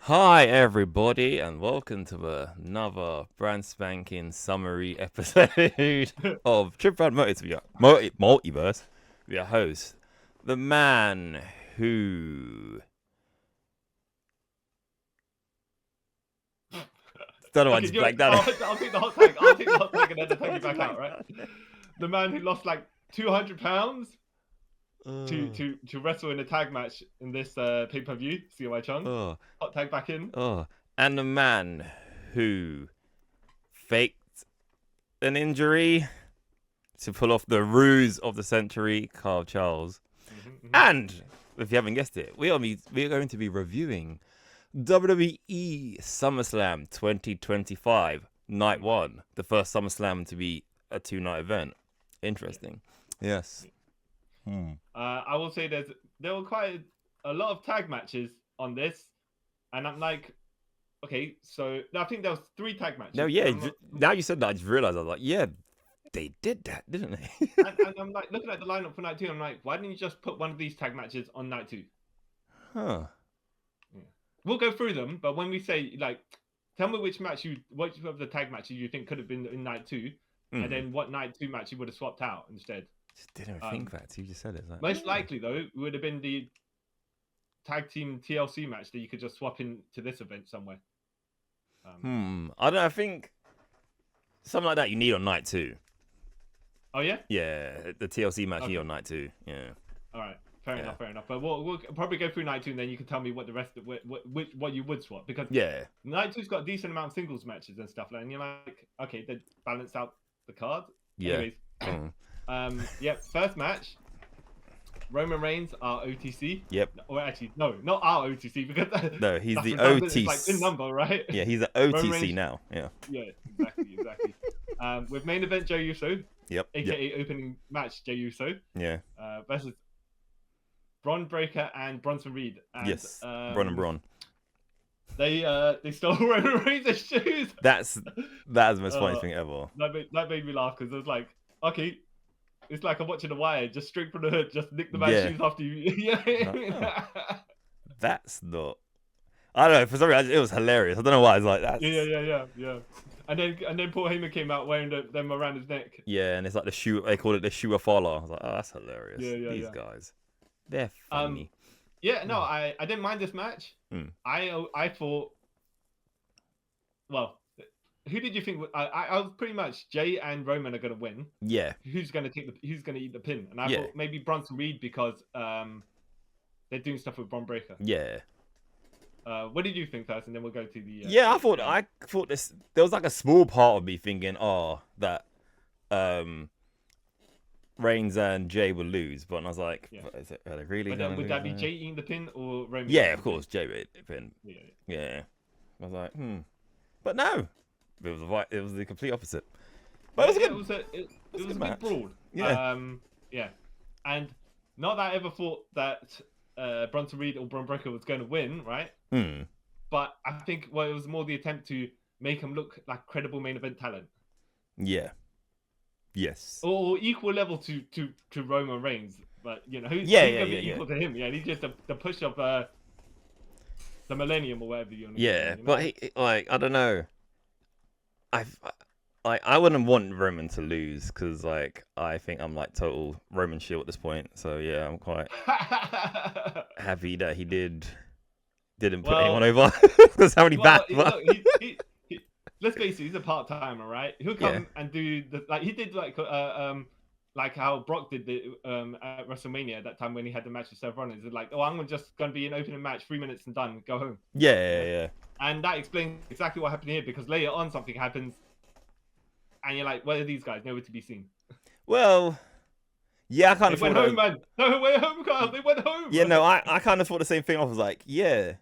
Hi everybody and welcome to another brand spanking summary episode of Trip Around Multiverse with your host, the man who... Don't know why I just blanked out. I'll take the hot tag. I'll take the hot tag and then tag you back out, right? The man who lost like 200 pounds to wrestle in a tag match in this pay-per-view, COI Chung. Hot tag back in. And the man who faked an injury to pull off the ruse of the century, Carl Charles. And if you haven't guessed it, we are going to be reviewing WWE Summerslam 2025 Night 1, the first SummerSlam to be a 2-night event. Interesting. Yes. I will say there were quite a lot of tag matches on this, and I'm like, okay, so I think there was 3 tag matches. No, yeah. Now you said that, I just realized. I was like, yeah, they did that, didn't they? and I'm like looking at the lineup for night 2. I'm like, why didn't you just put one of these tag matches on night 2? Huh. We'll go through them, but when we say like, tell me which of the tag matches you think could have been in night 2, and then what night 2 match you would have swapped out instead. Just didn't think that. You just said it. Like, most likely though, would have been the tag team TLC match that you could just swap into this event somewhere. I don't know. I think something like that you need on night 2. Oh yeah. Yeah, the TLC match you need on night 2. Yeah. All right. Fair enough. But we'll probably go through night 2, and then you can tell me what the rest of what you would swap, because night 2's got a decent amount of singles matches and stuff, and you're like, okay, they balance out the card. Yeah. Anyways, first match. Roman Reigns, our OTC. Yep. Or actually, no, not our OTC, because no, he's the OTC. Like in number, right? Yeah, he's the OTC now. Yeah. Yeah, exactly. With main event Jey Uso. Yep. AKA opening match Jey Uso. Yeah. Versus Bron Breakker and Bronson Reed. And, yes. Bron and Bron. They stole Roman Reigns' shoes. That is the most funny thing ever. That made me laugh, because it was like, okay, it's like I'm watching The Wire, just straight from the hood, just nick the man's shoes after you. Yeah. That's not. I don't know. For some reason, it was hilarious. I don't know why. It's like that. Yeah. And then Paul Heyman came out wearing them around his neck. Yeah, and it's like the shoe. They call it the shoe of follow. I was like, oh, that's hilarious. Yeah. These guys, they're funny. I didn't mind this match. I thought, well, who did you think? I was pretty much Jey and Roman are gonna win. Yeah. Who's gonna eat the pin? And I thought maybe Bronson Reed, because they're doing stuff with Bron Breakker. Yeah. What did you think first, and then we'll go to the. I thought this. There was like a small part of me thinking, that Reigns and Jey will lose, but I was like, are they really? Would that be Jey eating the pin or Roman? Yeah, of course, Jey ate the pin. Yeah. I was like, but no. It was the complete opposite. But it was a bit broad. Yeah. And not that I ever thought that Bronson Reed or Bron Breakker was going to win, right? But I think it was more the attempt to make him look like credible main event talent. Yeah. Yes. Or equal level to Roman Reigns, but who's gonna be equal to him? Yeah, he's just the push of the Millennium or whatever you want to call it, but he, like, I don't know. I wouldn't want Roman to lose, because I think I'm like total Roman shield at this point. So yeah, I'm quite happy that he didn't put anyone over. Because how many bad. Let's face it, he's a part timer, right? He'll come and do he did like how Brock did at WrestleMania that time when he had the match with Seth Rollins. It's like, I'm just gonna be an opening match, 3 minutes and done, go home. Yeah. And that explains exactly what happened here, because later on something happens, and you're like, where are these guys? Nowhere to be seen. Well, yeah, I kind of thought went home, man. No, we're home, Carl. They went home. Yeah, no, I kind of thought the same thing. I was like, yeah,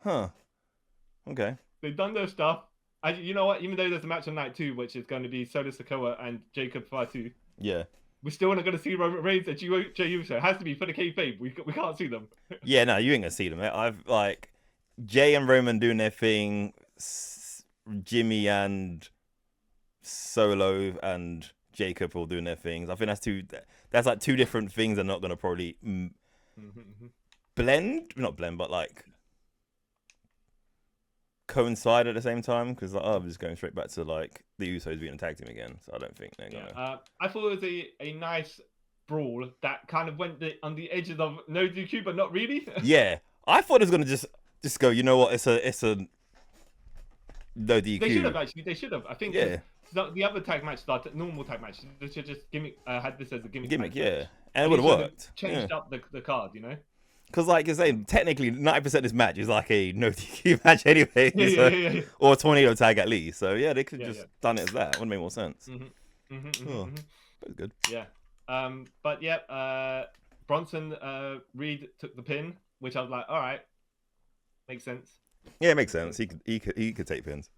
okay. They've done their stuff. You know what? Even though there's a match on night 2, which is going to be Solo Sikoa and Jacob Fatu. Yeah. We're still not going to see Roman Reigns and Jey Uso. It has to be for the kayfabe. We can't see them. Yeah, no, you ain't gonna see them. I've Jey and Roman doing their thing, Jimmy and Solo and Jacob all doing their things. I think that's like 2 different things. They're not gonna probably blend, not blend, but like coincide at the same time because like, I'm just going straight back to like the Usos being a tag team again. So I don't think they're gonna. I thought it was a nice brawl that kind of went on the edges of no DQ, but not really. Yeah, I thought it was gonna just go. You know what? It's a no DQ. They should have actually. They should have. I think. Yeah. The other tag match started normal tag match. They should just had this as a gimmick. Gimmick, yeah, match. and it would have worked. Changed up the card, you know. Because, like you're saying, technically 90% of this match is like a no DQ match anyway, Yeah. or a tornado tag at least. So yeah, they could just done it as that. Would make more sense. That was good. Yeah. But yeah, Bronson Reed took the pin, which I was like, all right, makes sense. Yeah, it makes sense. He could take pins.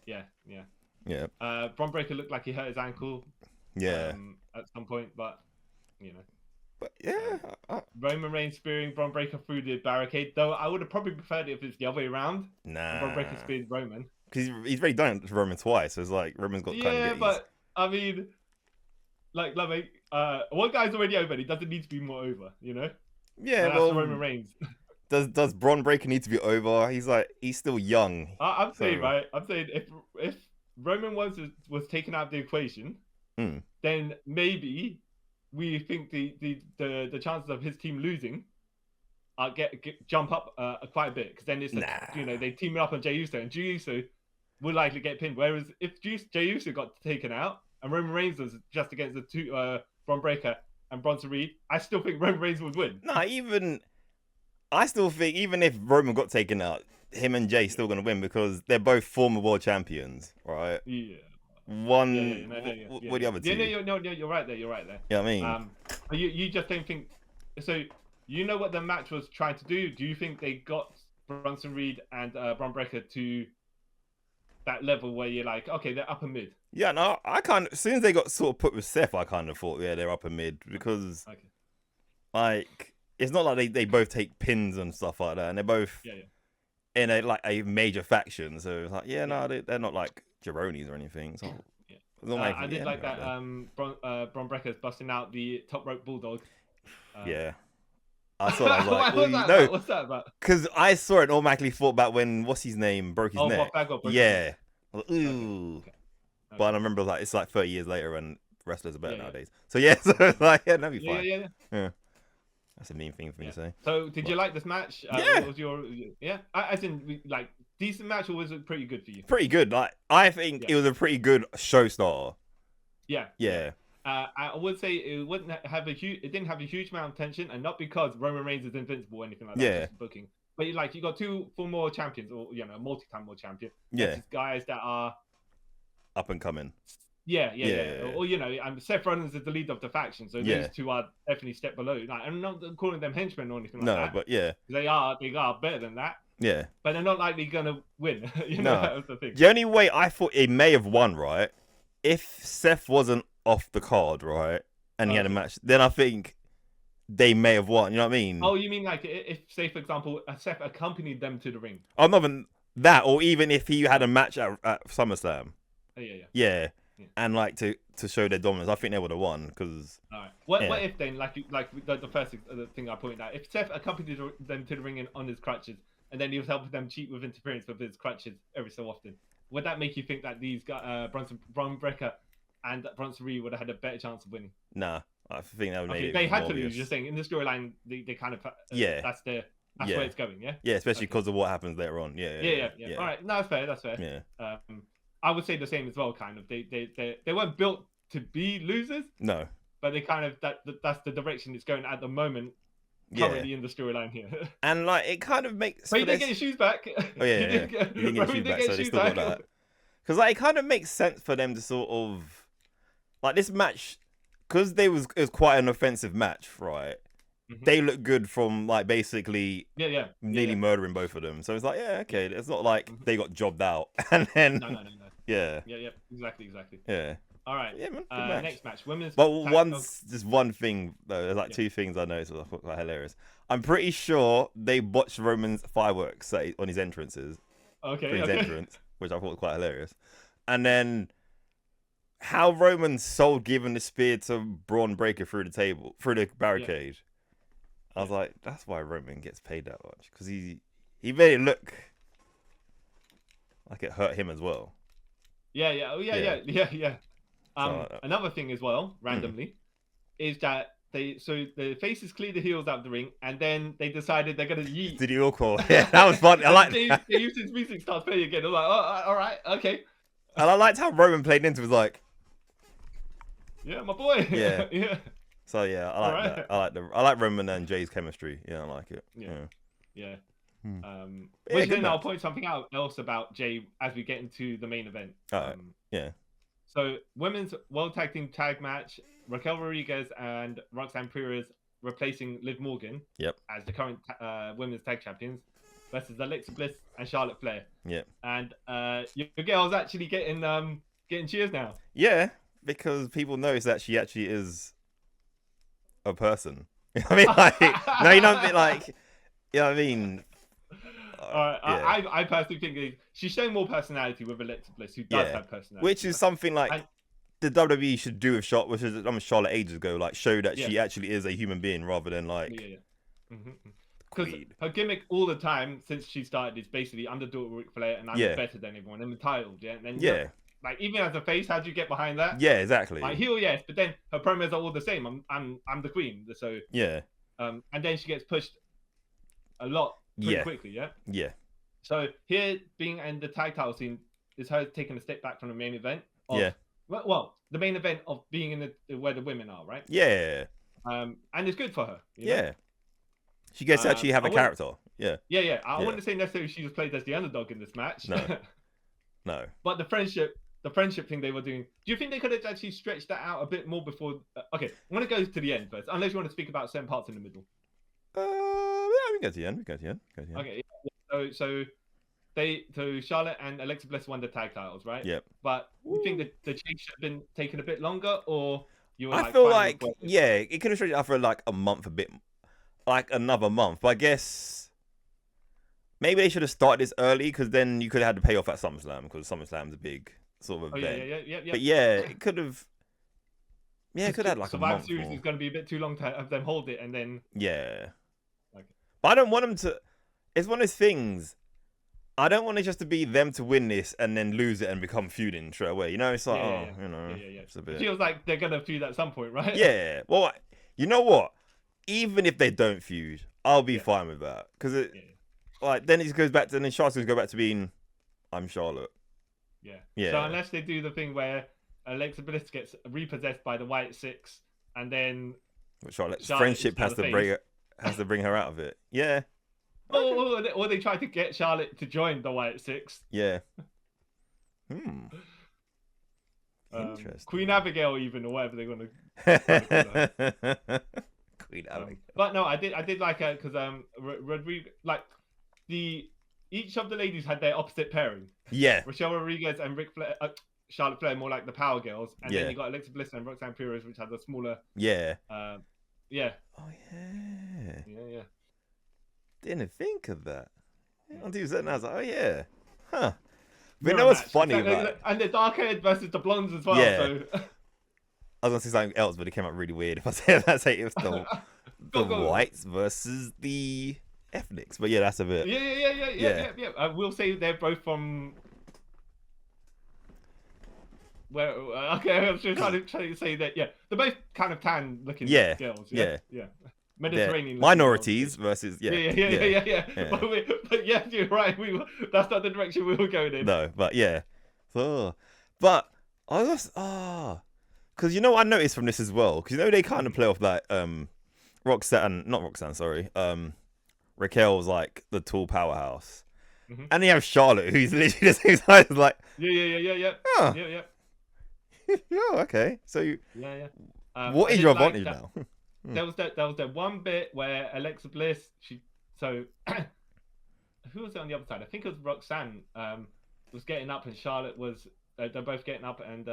Yeah. Yeah. Bron Breakker looked like he hurt his ankle. Yeah. At some point, but you know. But yeah. Roman Reigns spearing Bron Breakker through the barricade. Though I would have probably preferred it if it's the other way around. Nah. Bron Breakker speared Roman. Because he's already done it to Roman twice. So it's like Roman's got kind of Yeah, but I mean, like, one guy's already over. He doesn't need to be more over, you know. Yeah, and well, that's Roman Reigns. Does Bron Breakker need to be over? He's still young. I'm saying if Roman was taken out of the equation, then maybe we think the chances of his team losing jump up quite a bit because then it's they team it up on Jey Uso and Jey Uso will likely get pinned. Whereas if Jey Uso got taken out and Roman Reigns was just against the two Bron Breakker and Bronson Reed, I still think Roman Reigns would win. I still think even if Roman got taken out, him and Jay still gonna win because they're both former world champions, right? Yeah. What the other two? You're right there. Yeah, I mean, you just don't think. So you know what the match was trying to do. Do you think they got Bronson Reed and Bron Breakker to that level where you're like, okay, they're upper mid? Yeah, no, I kind of. As soon as they got sort of put with Seth, I kind of thought, yeah, they're upper mid because, like, it's not like they both take pins and stuff like that, and they're both in a major faction. So it's like, they're not like jabronis or anything. So I did like that. Bron Breakker's busting out the top rope bulldog. Yeah. I saw that. I was like, what's that about? Because I saw it and automatically thought about when what's his name broke his neck. Yeah. Like, ooh. Okay. But I remember like it's like 30 years later and wrestlers are better nowadays. So so it's like that'd be fine. Yeah. That's a mean thing for me to say. So did you like this match? What was your I think like decent match or was it pretty good for you? Pretty good. Like I think it was a pretty good show starter. Yeah. I would say it didn't have a huge amount of tension, and not because Roman Reigns is invincible or anything like that. Just booking, but you got two former world champions, or multi-time world champion. Guys that are up and coming. Yeah. Or Seth Rollins is the leader of the faction, so these two are definitely step below. Like, I'm not calling them henchmen or anything like that. No, but they are better than that. Yeah, but they're not likely gonna win. That was the thing. The only way I thought it may have won, right, if Seth wasn't off the card, right, and he had a match, then I think they may have won. You know what I mean? Oh, you mean like if, say, for example, Seth accompanied them to the ring? Oh, not even that, or even if he had a match at SummerSlam. Yeah. And like to show their dominance, I think they would have won because. All right. What if then, like the first thing I pointed out, if Seth accompanied them to the ring on his crutches, and then he was helping them cheat with interference with his crutches every so often, would that make you think that these guys, Bron Breakker and Bronson Reed, would have had a better chance of winning? Nah, I think that would make it. They had to lose. You're saying in the storyline, they kind of that's where it's going. Yeah, especially because of what happens later on. Yeah. All right, no, that's fair. Yeah. I would say the same as well. Kind of, they weren't built to be losers. No. But they kind of that's the direction it's going at the moment. Currently in the storyline here. And like it kind of makes. But he didn't get his shoes back. Oh yeah, he didn't get his shoes back, so they still got that. Because like it kind of makes sense for them to sort of like this match, because it was quite an offensive match, right? Mm-hmm. They look good from like basically nearly murdering both of them. So it's like okay, it's not like they got jobbed out and then no. Yeah, exactly. Yeah. All right. Yeah, man. Good match. Next match, women's. But just one thing though. There's like two things I noticed that I thought quite hilarious. I'm pretty sure they botched Roman's fireworks on his entrances. Okay. His entrance, which I thought was quite hilarious. And then how Roman sold giving the spear to Bron Breakker through the barricade. I was like, that's why Roman gets paid that much, because he made it look Like it hurt him as well. Yeah, yeah, oh yeah. So, Another thing as well, randomly, is that the faces cleared the heels out of the ring, and then they decided they're gonna yeet. did you all call? Yeah, that was fun. I like. They used his music starts playing again. I'm like, oh, all right, okay. And I liked how Roman played into it, was like, yeah, my boy. Yeah. yeah. So yeah, I like that. I like Roman and Jay's chemistry. Yeah, I like it. Yeah. Yeah, Which good then I'll match. point something out else about Jay as we get into the main event. Yeah. So women's World Tag Team tag match: Raquel Rodriguez and Roxanne Perez replacing Liv Morgan. Yep. As the current women's tag champions versus Alexa Bliss and Charlotte Flair. Yep. And your girl's actually getting cheers now. Yeah, because people notice that she actually is a person. I mean, like, no, you know what I mean? Like, you know what I mean? Yeah. I personally think she's showing more personality with Alexa Bliss, who does have personality. Which is something like the WWE should do with Charlotte, which is Charlotte ages ago, like show that she actually is a human being rather than like. Because her gimmick all the time since she started is basically I'm the daughter of Ric Flair and I'm better than everyone. I'm entitled, and then like even as a face, how do you get behind that? Yeah, exactly. Like heel, yes, but then her promos are all the same. I'm the queen, so and then she gets pushed a lot pretty quickly, Yeah. So here being in the tag title scene is her taking a step back from the main event. Well, the main event of being in where the women are, right? Yeah. And it's good for her. You know? She gets to actually have a character. Yeah. I wouldn't say necessarily she was played as the underdog in this match. No. But the friendship thing they were doing. Do you think they could have actually stretched that out a bit more before? Okay, I'm gonna go to the end first, unless you want to speak about certain parts in the middle. Yeah, we can go to the end. Okay. So Charlotte and Alexa Bliss won the tag titles, right? Yep. But you think that the change should have been taken a bit longer, or you were I feel like it could have stretched out for like a month, like another month. But I guess maybe they should have started this early, because then you could have had to pay off at SummerSlam, because SummerSlam's a big sort of event. Yeah. But it could have. Yeah, it could have had like a month. Survivor Series is going to be a bit too long to have them hold it, and then. Yeah. Okay. But I don't want them to. It's one of those things. I don't want it just to be them to win this and then lose it and become feuding straight away. You know, it's like, it's a bit. It feels like they're gonna feud at some point, right? Yeah. Well, you know what? Even if they don't feud, I'll be fine with that, because like then it just goes back to, and then Charlotte's gonna go back to being, I'm Charlotte. Yeah. So unless they do the thing where Alexa Bliss gets repossessed by the White Six, and then Charlotte's friendship has to bring her out of it. Yeah. Or they try to get Charlotte to join the White Six. Yeah. Interesting. Queen Abigail, even, or whatever they want to. Queen Abigail. But no, I did like her because Rodriguez, like each of the ladies had their opposite pairing. Yeah. Rochelle Rodriguez and Charlotte Flair more like the power girls, and then you got Alexa Bliss and Roxanne Perez, which had the smaller. Yeah. Yeah. Oh yeah. Yeah. Didn't think of that. Until you said that, I was like, oh yeah, huh. But you know what's funny about it? And the dark haired versus the blondes as well. Yeah. So. I was gonna say something else, but it came out really weird. If I say that, it was the whites versus the ethnics. But yeah, that's a bit. Yeah. I will say they're both from. Where? Okay, I'm just trying to say that. Yeah, they're both kind of tan looking girls. Yeah. Mediterranean minorities versus yeah. But yeah, you're right. That's not the direction we were going in. No, but yeah. But I was because I noticed from this as well, because they kind of play off like Raquel's like the tall powerhouse, and they have Charlotte, who's literally just like yeah. Oh, okay. So what is your advantage now? There was that one bit where Alexa Bliss, who was it on the other side? I think it was Roxanne was getting up, and Charlotte was. They're both getting up, and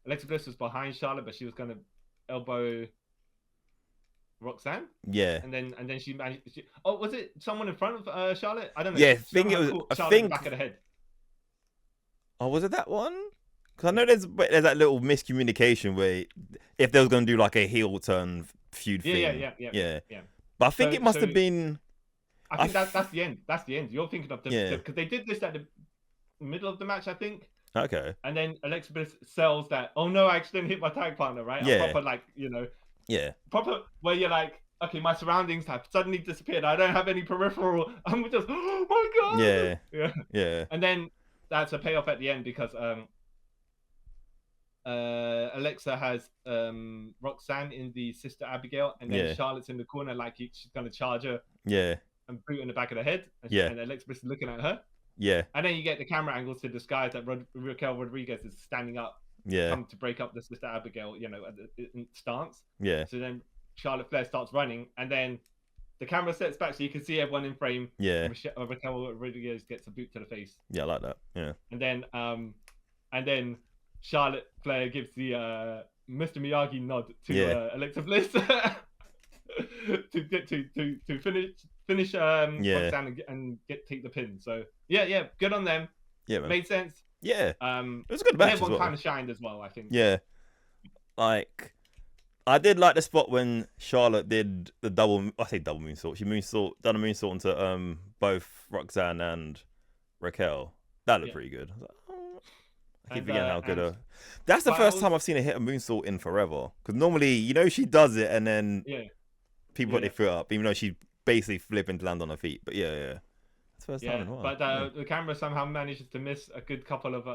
Alexa Bliss was behind Charlotte, but she was going to elbow Roxanne. Yeah. And then she managed. Was it someone in front of Charlotte? I don't know. Yeah, I think it was. I think back of the head. Oh, was it that one? Because I know there's that little miscommunication where if they was going to do like a heel turn feud thing. Yeah. But I think it must have been. I think that's the end. That's the end. You're thinking of the because they did this at the. middle of the match, I think. Okay. And then Alexa Bliss sells that, oh no, I accidentally hit my tag partner, right? Yeah. A proper, like, you know, Yeah. proper where you're like, okay, my surroundings have suddenly disappeared. I don't have any peripheral. I'm just, oh my god. Yeah. Yeah. Yeah. And then that's a payoff at the end because Alexa has Roxanne in the Sister Abigail, and then Charlotte's in the corner like she's gonna charge her. Yeah. And boot in the back of the head. And, Yeah. And Alexa Bliss is looking at her. Yeah. And then you get the camera angles to disguise that Raquel Rodriguez is standing up. Yeah. Come to break up the Sister Abigail, you know, in stance. Yeah. So then Charlotte Flair starts running, and then the camera sets back so you can see everyone in frame. Yeah. Raquel Rodriguez gets a boot to the face. Yeah, I like that. Yeah. And then Charlotte Flair gives the Mr. Miyagi nod to Alexa Bliss to finish Roxanne and take the pin. So yeah, good on them. Yeah, man. Made sense. Yeah. It was a good match. Everyone kind of shined as well, I think. Yeah. Like, I did like the spot when Charlotte did the double moonsault. She done a moonsault into both Roxanne and Raquel. That looked pretty good. I was like, oh. I keep forgetting how good that's the first time I've seen her hit a moonsault in forever. Because normally, you know, she does it and then people put their foot up, even though she's basically flipping to land on her feet. But yeah. That's the first time in a while. But the camera somehow manages to miss a good couple of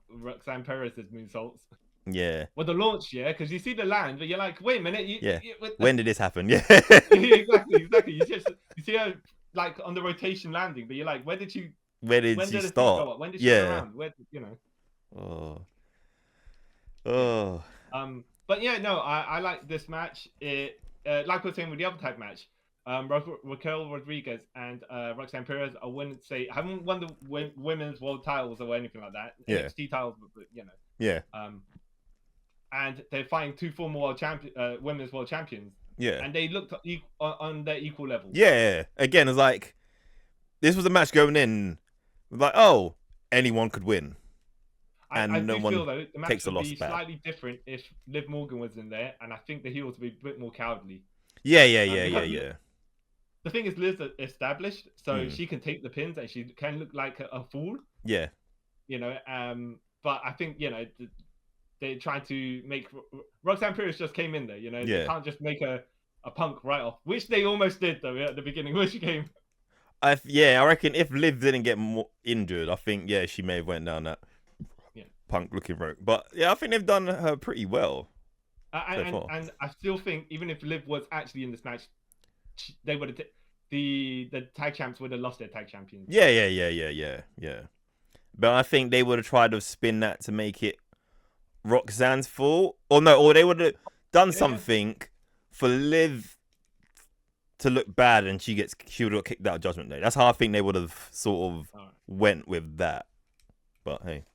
Roxanne Perez's moonsaults. Yeah. Well, the launch, because you see the land, but you're like, wait a minute. When did this happen? Yeah. exactly. You see her like on the rotation landing, but you're like, when did she start? When did she go around? Where, you know? But yeah, no, I like this match. It like we were saying with the other tag match, Raquel Rodriguez and Roxanne Perez, I wouldn't say haven't won the women's world titles or anything like that. NXT titles, but you know. Yeah. And they're fighting two former women's world champions. Yeah. And they looked on their equal level. Yeah. Again, it's like this was a match going in, like, oh, anyone could win. And I no do one feel though the match takes a would loss be back. slightly different if Liv Morgan was in there, and I think the heels would be a bit more cowardly. Yeah. The thing is, Liv's established, so she can take the pins and she can look like a fool. Yeah. You know, but I think, you know, they're trying to make Roxanne Perez just came in there. You know, they can't just make a Punk right off, which they almost did though at the beginning when she came. I reckon if Liv didn't get more injured, I think she may have went down that Punk looking route. But yeah, I think they've done her pretty well. And I still think even if Liv was actually in this match, they would have the tag champs would have lost their tag champions. Yeah. But I think they would have tried to spin that to make it Roxanne's fault, or they would have done something for Liv to look bad, and she would have kicked out Judgment Day. That's how I think they would have sort of went with that. But hey,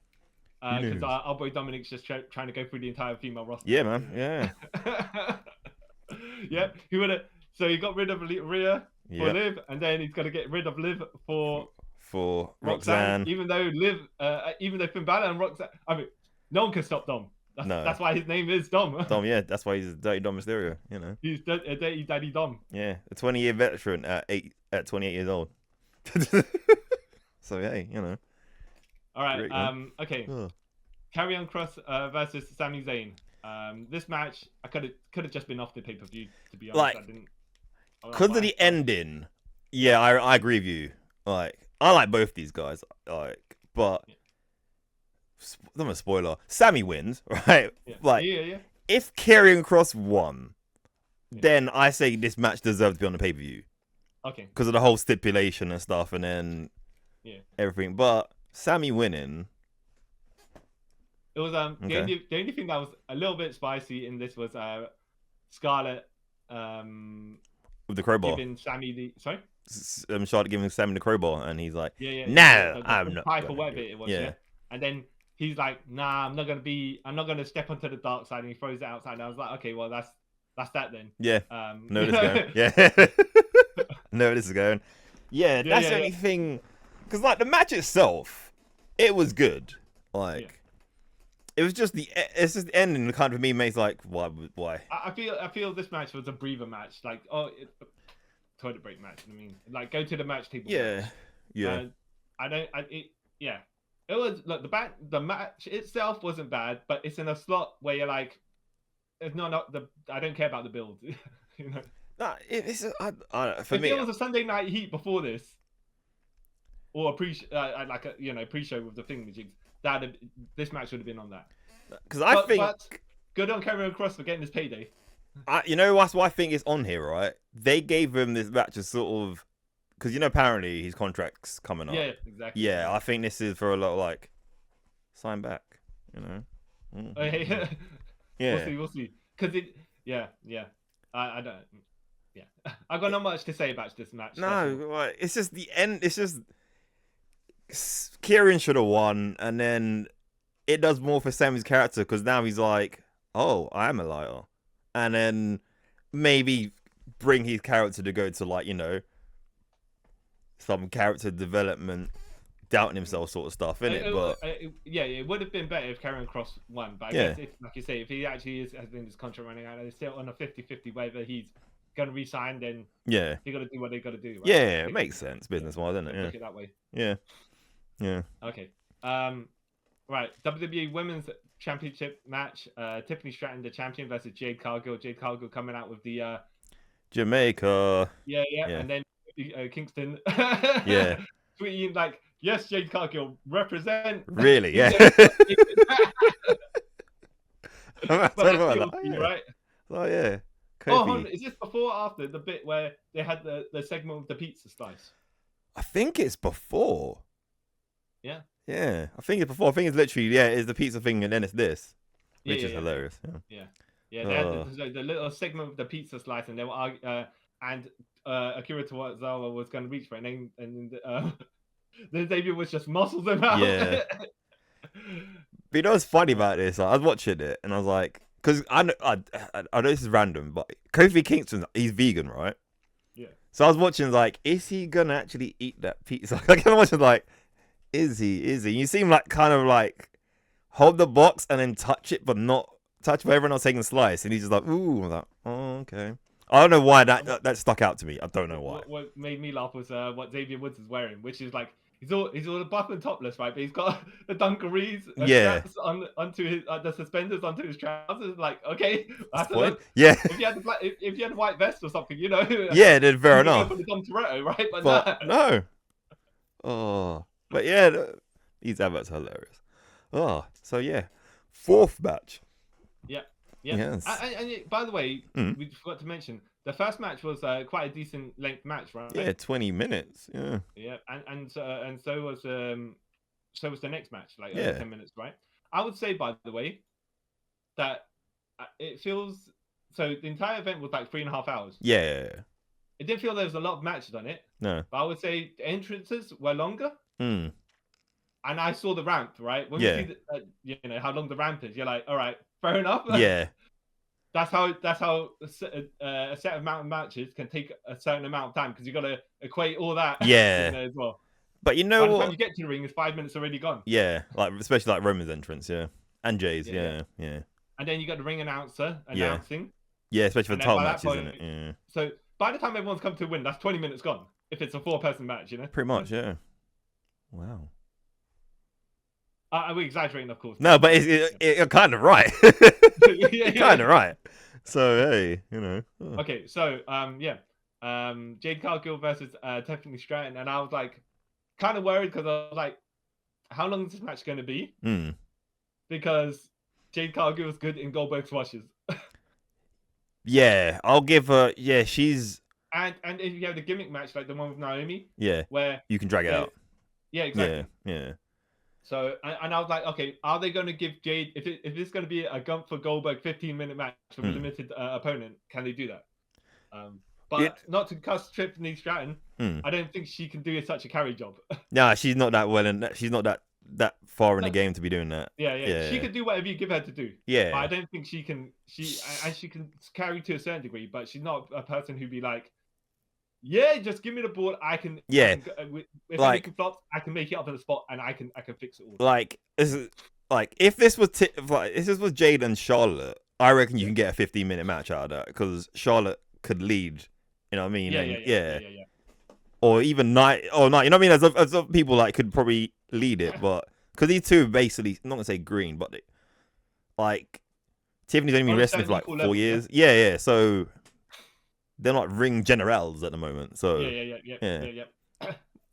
because our boy Dominic's just trying to go through the entire female roster. Yeah, man. Yeah. Yeah, he would have. So he got rid of Rhea for Liv, and then he's gonna get rid of Liv for Roxanne. Even though Finn Balor and Roxanne, I mean, no one can stop Dom. That's why his name is Dom. Dom, yeah, that's why he's Dirty Dom Mysterio. You know, he's a Dirty Daddy Dom. Yeah, a 20-year veteran at 28 years old. So hey, you know. All right. Great, okay. Karrion Kross versus Sami Zayn. This match, I could have just been off the pay-per-view, to be honest. Like, because of the ending. Yeah, I agree with you. Like, I like both these guys. Like, but I'm a spoiler. Sammy wins, right? Yeah. Like, if Karrion Kross won, then I say this match deserves to be on the pay-per-view. Okay. Because of the whole stipulation and stuff, and then everything. But Sammy winning. It was the only thing that was a little bit spicy in this was Scarlett with the crowbar. Giving Sammy the Charlotte giving Sammy the crowbar, and he's like, no, I'm not. Pipe or whatever it was, And then he's like, nah, I'm not gonna step onto the dark side, and he throws it outside. And I was like, okay, well that's that then. Yeah. No, this is going. Yeah. No, this is going. Yeah, that's the only thing. Because like the match itself, it was good. Like. It was just the ending that kind of me makes like why. I feel this match was a breather match, like toilet break match. I mean, like go to the match table. Yeah. I don't. yeah, it was look the match itself wasn't bad, but it's in a slot where you're like, it's not the I don't care about the build. You know, Nah, for if me, it was a Sunday Night Heat before this, or a like a pre-show with the thingamajigs, this match would have been on that. because I think But good on Cameron Cross for getting his payday. you know what's why I think it's on here, right? They gave him this match as sort of because apparently his contract's coming up. Yeah, exactly. Yeah, I think this is for a lot of like sign back. You know. Yeah. Yeah. We'll see. Because I don't. Yeah, I got not much to say about this match. No, like, it's just the end. It's just Kieran should have won, and then it does more for Sammy's character because now he's like, oh, I am a liar, and then maybe bring his character to go to like some character development, doubting himself sort of stuff, innit? But it would have been better if Karen Cross won. But I guess, like you say, if he actually has been his contract running out, and it's still on a 50-50 whether he's going to resign, then they got to do what they got to do. Right? Yeah, it makes sense business-wise, doesn't it? Look it that way. Yeah. Okay. Right. WWE Women's Championship match. Tiffany Stratton, the champion, versus Jade Cargill. Jade Cargill coming out with the Jamaica. Yeah. And then Kingston. Yeah. Tweeting like, yes, Jade Cargill, represent. Really? Yeah. Right? Oh yeah. Kofi. Oh, hold on. Is this before or after the bit where they had the segment with the pizza slice? I think it's before. Yeah. Yeah, I think it's before. I think it's literally it's the pizza thing and then it's this, which is hilarious. Yeah. They had the little segment with the pizza slice, and they were Akira Tozawa was going to reach for it, and then Xavier was just muscles him out. Yeah. But you know what's funny about this? Like, I was watching it and I was like, because I know this is random, but Kofi Kingston, he's vegan, right? Yeah. So I was watching like, is he gonna actually eat that pizza? Like I was watching like, is he? You seem like kind of like hold the box and then touch it, but not touch where everyone else taking a slice, and he's just like, ooh, I'm like, oh, okay. I don't know why that stuck out to me. I don't know why. What made me laugh was what Xavier Woods is wearing, which is like he's all buff and topless, right? But he's got the dungarees, onto his the suspenders onto his trousers. Like, okay, that's point. Yeah. If you had a white vest or something, Yeah, then fair enough. Put it on Toretto, right? But no. Oh. But yeah, these adverts are hilarious. Oh, so yeah. Fourth match. Yeah. Yes. And by the way, we forgot to mention the first match was quite a decent length match, right? Yeah, 20 minutes. Yeah. Yeah, and so was the next match, like 10 minutes, right? I would say, by the way, that it feels so. The entire event was like 3.5 hours. Yeah. It didn't feel there was a lot of matches on it. No. But I would say the entrances were longer. And I saw the ramp, right? When we see how long the ramp is, you're like, all right, fair enough. Yeah. That's how a set of mountain matches can take a certain amount of time, because you got to equate all that as well. But you know by what? the time you get to the ring, it's 5 minutes already gone. Yeah, like especially like Roman's entrance, and Jay's, yeah. And then you got the ring announcer announcing. Yeah, especially for title matches, isn't it? Yeah. So by the time everyone's come to win, that's 20 minutes gone. If it's a 4-person match, Pretty much, yeah. Wow. We're exaggerating, of course. No, but you're kind of right. You're kind of right. So, hey, Oh. Okay, so, Jade Cargill versus Tiffany Stratton. And I was like, kind of worried, because I was like, how long is this match going to be? Because Jade Cargill is good in Goldberg squashes. Yeah, I'll give her. Yeah, she's. And if you have the gimmick match, like the one with Naomi. Yeah. Where you can drag it out. Yeah, exactly. Yeah. So, and I was like, okay, are they going to give Jade, if this is going to be a Gunther Goldberg 15-minute match with a limited opponent, can they do that? But not to cuss Tiffany Stratton, I don't think she can do such a carry job. Nah, she's not that well, and she's not that far in the game to be doing that. Yeah. She can do whatever you give her to do. Yeah. But I don't think she can. She can carry to a certain degree, but she's not a person who'd be like, yeah, just give me the board. I can. Yeah. If anything flops, I can make it up on the spot, and I can fix it all. Like this is if this was Jade and Charlotte, I reckon you can get a 15-minute match out of that, because Charlotte could lead. You know what I mean? Yeah. or even Knight, or Knight. You know what I mean? As of people like could probably lead it, but because these two basically, I'm not gonna say green, but they, like Tiffany's only been On a wrestling for certain like equal 4 level, years. Yeah. So they're not ring generals at the moment. So yeah.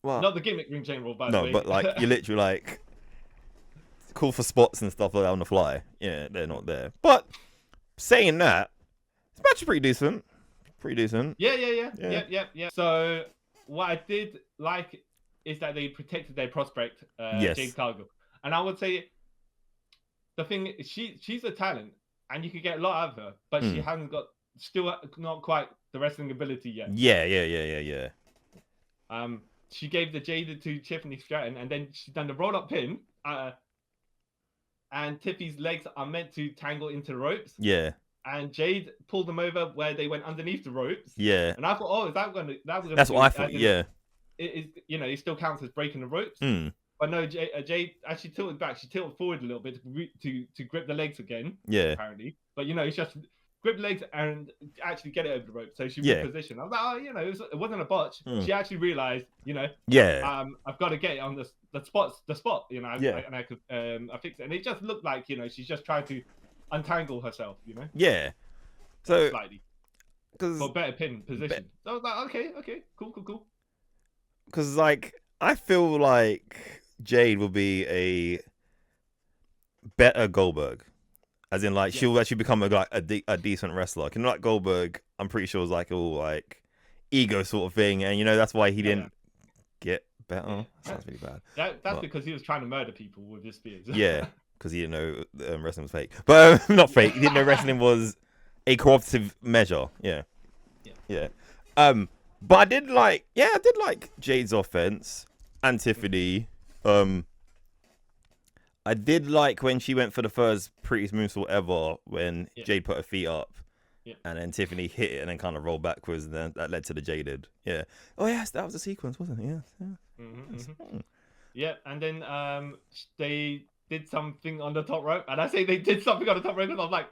well, Not the gimmick ring general, by the no, way. but like you literally like call for spots and stuff like that on the fly. Yeah, they're not there. But saying that, this match is pretty decent. Pretty decent. Yeah. So what I did like is that they protected their prospect, Yes. Jade Cargill, and I would say the thing she's a talent, and you could get a lot out of her, but she hasn't got still not quite the wrestling ability yet. Yeah. She gave the Jade to Tiffany Stratton, and then she's done the roll up pin. And Tiffy's legs are meant to tangle into the ropes. Yeah. And Jade pulled them over where they went underneath the ropes. Yeah. And I thought, oh, is that going to? That's what I thought. Yeah. It still counts as breaking the ropes. But no, Jade actually tilted back. She tilted forward a little bit to grip the legs again. Yeah. Apparently, but it's just grip the legs and actually get it over the rope. So she repositioned. I was like, oh, it wasn't a botch. She actually realized, I've got to get it on the spot. And I could I fixed it. And it just looked like she's just trying to untangle herself. Yeah. So slightly. For better pin position. So I was like, okay, cool. Because like I feel like Jade will be a better Goldberg, as in like she'll actually become a decent wrestler. Like Goldberg, I'm pretty sure was like all like ego sort of thing, and that's why he didn't get better. Sounds really bad. That's because he was trying to murder people with his spears. Yeah, because he didn't know wrestling was fake, but not fake. He didn't know wrestling was a cooperative measure. Yeah. But I did like Jade's offense and Tiffany. I did like when she went for the first prettiest moonsault ever when Jade put her feet up. Yeah. And then Tiffany hit it and then kind of rolled backwards, and then that led to the Jaded. Yeah. Oh yes, that was a sequence, wasn't it? Yeah. Yeah, and then they did something on the top rope, and I say they did something on the top rope, and I'm like,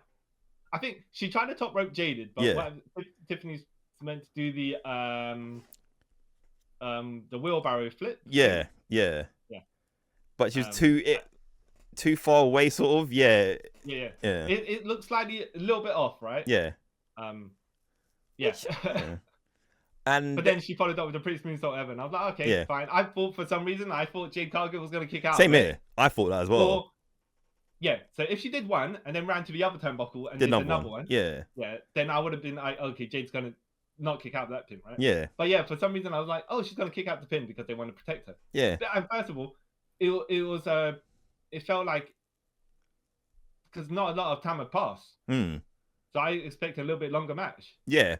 I think she tried to top rope Jaded, but Tiffany's meant to do the wheelbarrow flip. Yeah. But she was too far away, sort of. Yeah. It looks slightly a little bit off, right? Yeah. And but then she followed up with the prettiest moonsault ever, and I was like, okay, fine. I thought for some reason Jade Cargill was going to kick out. Same here. I thought that as well. So if she did one and then ran to the other turnbuckle and did another one, then I would have been like, okay, Jade's going to not kick out that pin, right? Yeah. But for some reason I was like, oh, she's going to kick out the pin because they want to protect her. Yeah. And first of all, it felt like because not a lot of time had passed. So I expect a little bit longer match. Yeah.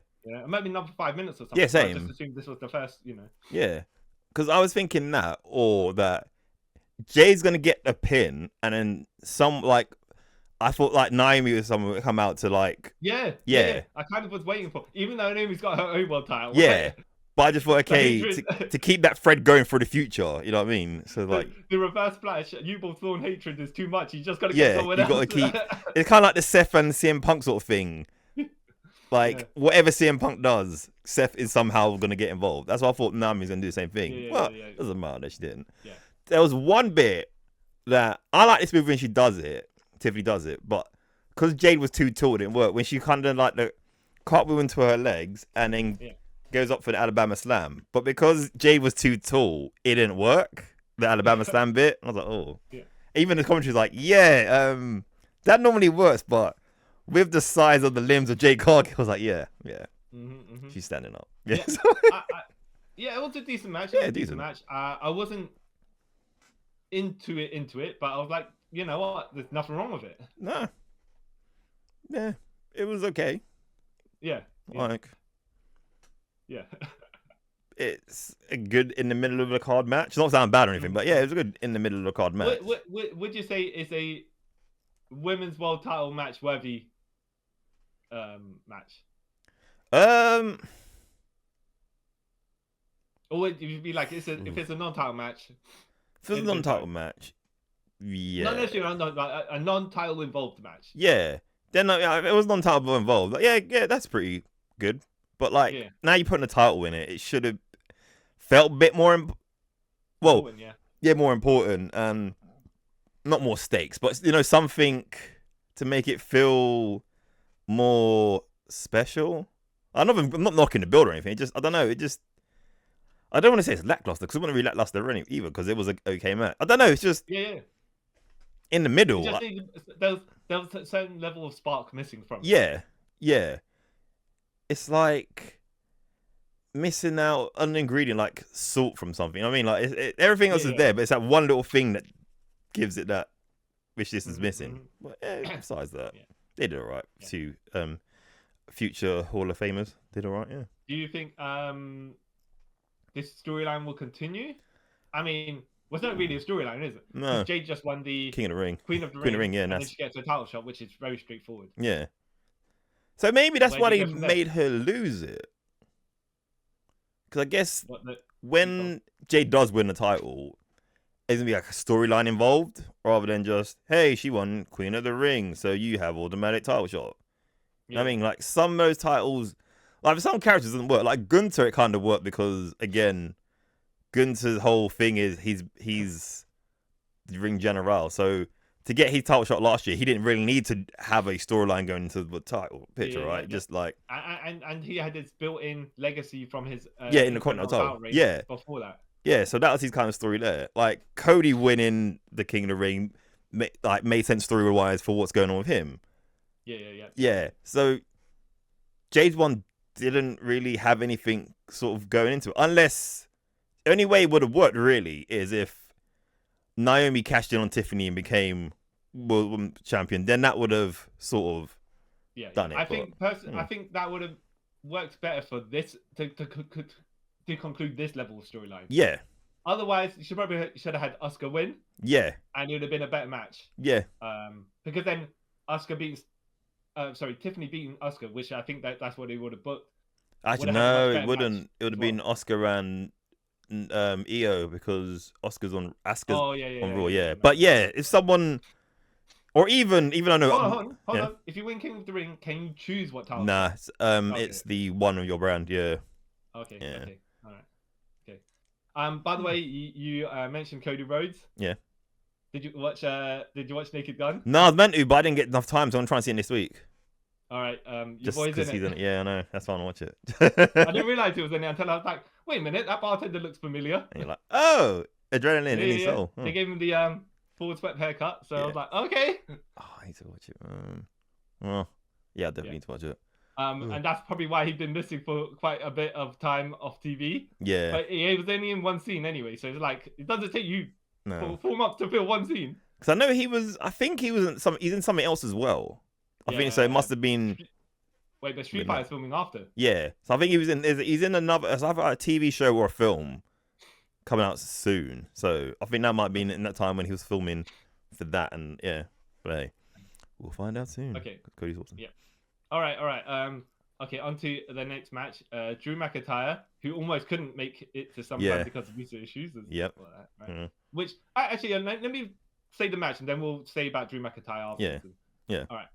Maybe another 5 minutes or something. Yeah, same. I just assumed this was the first, Yeah. Because I was thinking that, or that Jay's going to get a pin, and then I thought like Naomi or someone would come out to like... Yeah. I kind of was waiting for, even though Naomi's got her own world title. Yeah. But I just thought, okay, to keep that thread going for the future, you know what I mean? So like the reverse splash, you both thorn hatred is too much. You just got to get someone else. You got to keep. It's kind of like the Seth and CM Punk sort of thing. Like whatever CM Punk does, Seth is somehow going to get involved. That's why I thought Naomi's going to do the same thing. It doesn't matter that she didn't. Yeah. There was one bit that I like this move when she does it. Tiffany does it, but because Jade was too tall, it didn't work. When she kind of like the cartwheel into her legs and then goes up for the Alabama Slam, but because Jade was too tall, it didn't work. The Alabama Slam bit, I was like, oh. Yeah. Even the commentary's like, that normally works, but with the size of the limbs of Jade Cargill, I was like, she's standing up. Yeah, it was a decent match. Decent match. I wasn't into it, but I was like, you know what? There's nothing wrong with it. No. Yeah, it was okay. Yeah. Like. Yeah. It's a good in the middle of the card match. It's not sound bad or anything, but it was a good in the middle of the card match. Would you say is a women's world title match worthy match? Or would you be like, if it's a non-title match? If it's a non-title match, not necessarily a non-title involved match. Yeah. Then it was non-title involved. Like, yeah, that's pretty good. But like now you're putting a title in it, it should have felt a bit more, well, yeah, more important, and not more stakes, but something to make it feel more special. I'm not knocking the build or anything. I don't know. I don't want to say it's lackluster because it wasn't really lackluster either because it was an okay match. I don't know. It's just in the middle. There was a certain level of spark missing from it. Yeah. It's like missing out on an ingredient like salt from something. I mean, like everything else is there, but it's that one little thing that gives it that which this is missing. But besides that, they did all right. Two future Hall of Famers did all right. Yeah. Do you think this storyline will continue? I mean, well, it's not really a storyline, is it? No. Jade just won the King of the Ring. Queen of the Ring, yeah, and then she gets a title shot, which is very straightforward. Yeah. So maybe that's why they made her lose it. Because I guess when Jade does win the title, there's going to be like a storyline involved rather than just, hey, she won Queen of the Ring, so you have automatic title shot. Yeah. I mean, like some of those titles, like for some characters it doesn't work. Like Gunther, it kind of worked because, again, Gunther's whole thing is he's the ring general. So to get his title shot last year, he didn't really need to have a storyline going into the title picture, right? Just like and he had his built-in legacy from his in the Continental title, before that. Yeah, so that was his kind of story there. Like Cody winning the King of the Ring, made sense story-wise for what's going on with him. Yeah. So Jade's one didn't really have anything sort of going into it, unless the only way it would have worked really is if Naomi cashed in on Tiffany and became world champion. Then that would have sort of done it. I think that would have worked better for this to conclude this level of storyline. Yeah. Otherwise, you should have had Asuka win. Yeah. And it would have been a better match. Yeah. Because then Tiffany beating Asuka, which I think that's what they would have booked. Actually, no, it wouldn't. It would have been Asuka and Io because Asuka's on Raw. Yeah. But yeah, if someone, or even I know. Hold on. If you win King of the Ring, can you choose what title? Nah, it's the one of your brand. Yeah. Okay. Yeah. Okay. All right. Okay. By the way, you mentioned Cody Rhodes. Yeah. Did you watch Naked Gun? No, I was meant to, but I didn't get enough time, so I'm trying to see it this week. All right. Just because he's in it. Yeah, I know. That's why I want to watch it. I didn't realize it was in it until I was like, wait a minute, that bartender looks familiar. And you're like, oh, adrenaline in his soul. They gave him the forward swept haircut, so I was like, okay. Oh, I need to watch it. Well, yeah, I definitely need to watch it. And that's probably why he'd been missing for quite a bit of time off TV. Yeah. But he was only in one scene anyway, so it's like it doesn't take you 4 months to fill one scene. Because I know I think he's in something else as well. I think so. It must have been. Wait, but Street Fighter's filming after. Yeah, so I think he's in another. It's either a TV show or a film coming out soon. So I think that might have been in that time when he was filming for that, and yeah. But hey, we'll find out soon. Okay. Cody's awesome. Yeah. All right. Okay, on to the next match. Drew McIntyre, who almost couldn't make it to SummerSlam because of visa issues. Yep. Right? Mm-hmm. Which actually, let me say the match, and then we'll say about Drew McIntyre afterwards. Yeah. All right.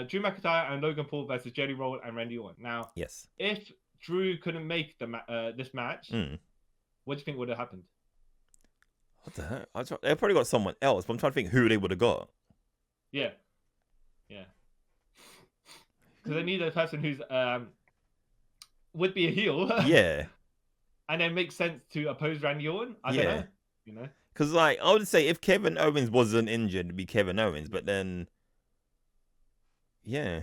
Drew McIntyre and Logan Paul versus Jelly Roll and Randy Orton. Now, if Drew couldn't make this match, what do you think would have happened? What the heck? They probably got someone else, but I'm trying to think who they would have got. Yeah. Because they need a person who's would be a heel. Yeah. And then makes sense to oppose Randy Orton. I don't know. You know. Because I would say if Kevin Owens wasn't injured, it'd be Kevin Owens, but then. Yeah.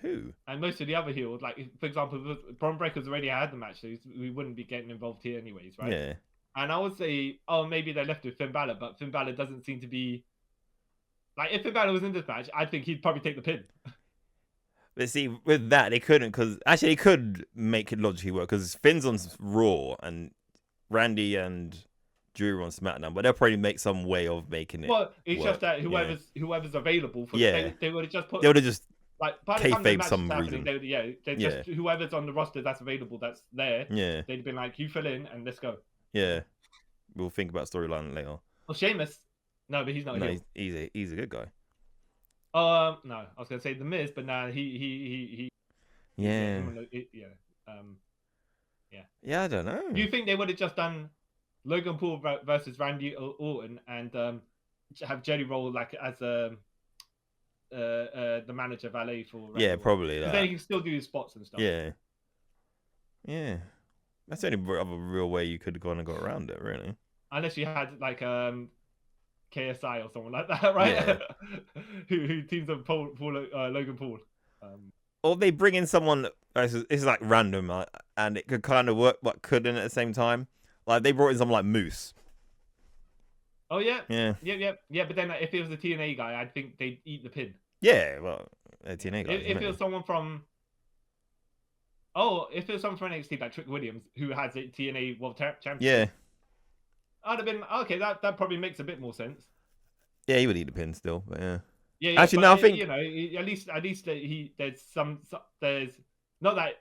Who? And most of the other heels, like for example, Bron Breakker's already had the match, so we wouldn't be getting involved here anyways, right? Yeah. And I would say, maybe they left with Finn Balor, but Finn Balor doesn't seem to be like if Finn Balor was in this match, I think he'd probably take the pin. But see, with that they couldn't, because actually they could make it logically work because Finn's on Raw and Randy and Drew on SmackDown, but they'll probably make some way of making it. Well, it's just that whoever's available for they would have just put. They would have just like by the time the match some happening, reason. they just whoever's on the roster that's available, that's there. Yeah, they'd been like, you fill in and let's go. Yeah, we'll think about storyline later. Well, Sheamus, no, but he's not. No, he's a good guy. No, I was gonna say The Miz, but nah, he. Yeah. Yeah, I don't know. Do you think they would have just done Logan Paul versus Randy Orton and have Jelly Roll like as the manager valet for Randy Yeah, Orton? probably. Because then he can still do his spots and stuff. Yeah. Yeah. That's the only other real way you could have gone and got around it, really. Unless you had like KSI or someone like that, right? Yeah. who teams up Logan Paul. Or they bring in someone. It's like random, and it could kind of work, but couldn't at the same time. Like they brought in someone like Moose. Oh yeah. Yeah. Yeah. But then if it was a TNA guy, I'd think they'd eat the pin. Yeah, well, a TNA guy. If it was someone from. If it was someone from NXT like Trick Williams, who has a TNA World Championship. Yeah. I'd have been okay. That probably makes a bit more sense. Yeah, he would eat the pin still, but yeah. Yeah. Actually, no, I think at least there's not that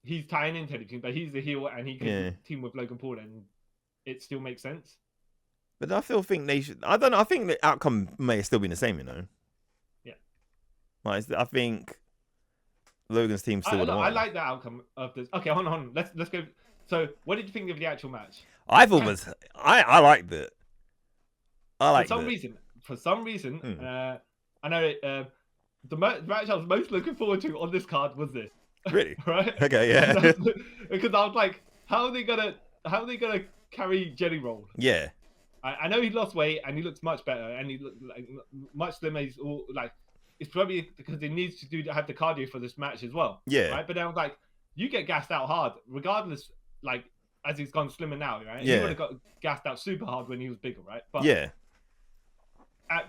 he's tying into anything, but he's a heel and he can team with Logan Paul, and it still makes sense. But I still think they should. I don't know. I think the outcome may have still been the same, you know. Yeah. Like, I think Logan's team still would have won. I like the outcome of this. Okay, hold on. Let's go. So, what did you think of the actual match? I thought I liked it. For some reason, I know the match I was most looking forward to on this card was this. Really? Right? Okay, yeah. Because I was like, how are they gonna carry Jelly Roll? Yeah. I know he lost weight and he looks much better and he looked like much slimmer. He's all like, it's probably because he needs to have the cardio for this match as well. Yeah. Right. But then I was like, you get gassed out hard, regardless. Like as he's gone slimmer now, right? Yeah. He would have got gassed out super hard when he was bigger, right? But yeah.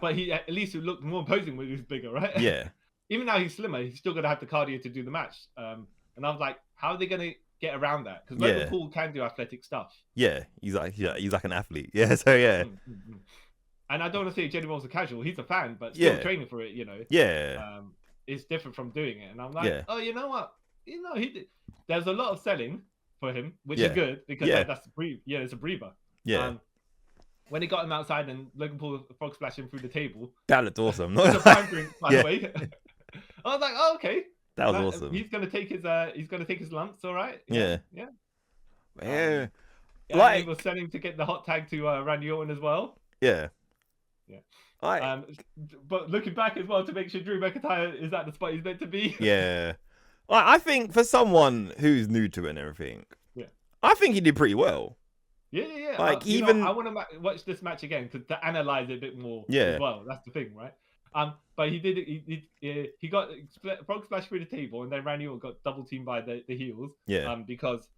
But he at least looked more imposing when he was bigger, right? Yeah. Even now he's slimmer, he's still gonna have the cardio to do the match. And I was like, how are they gonna get around that? Because Logan Paul can do athletic stuff. Yeah, he's like an athlete. Yeah, so yeah. And I don't want to say Jelly Roll's a casual. He's a fan, but still training for it. You know. Yeah. It's different from doing it, and I'm like, oh, you know what? You know, there's a lot of selling for him, which is good because that's it's a breather. Yeah. When he got him outside and Logan Paul frog splashed him through the table. That looked awesome. It's a prime drink, by the way. I was like, oh, okay. That was awesome. He's gonna take his lumps, all right. Yeah. Like he was selling to get the hot tag to Randy Orton as well. Yeah. But looking back as well to make sure Drew McIntyre is at the spot he's meant to be. Yeah. I think for someone who's new to it and everything, I think he did pretty well. Yeah. Like I want to watch this match again to analyze it a bit more. As well, that's the thing, right? But he did it. He got frog splash through the table, and then Randy Orton got double teamed by the heels. Yeah. Because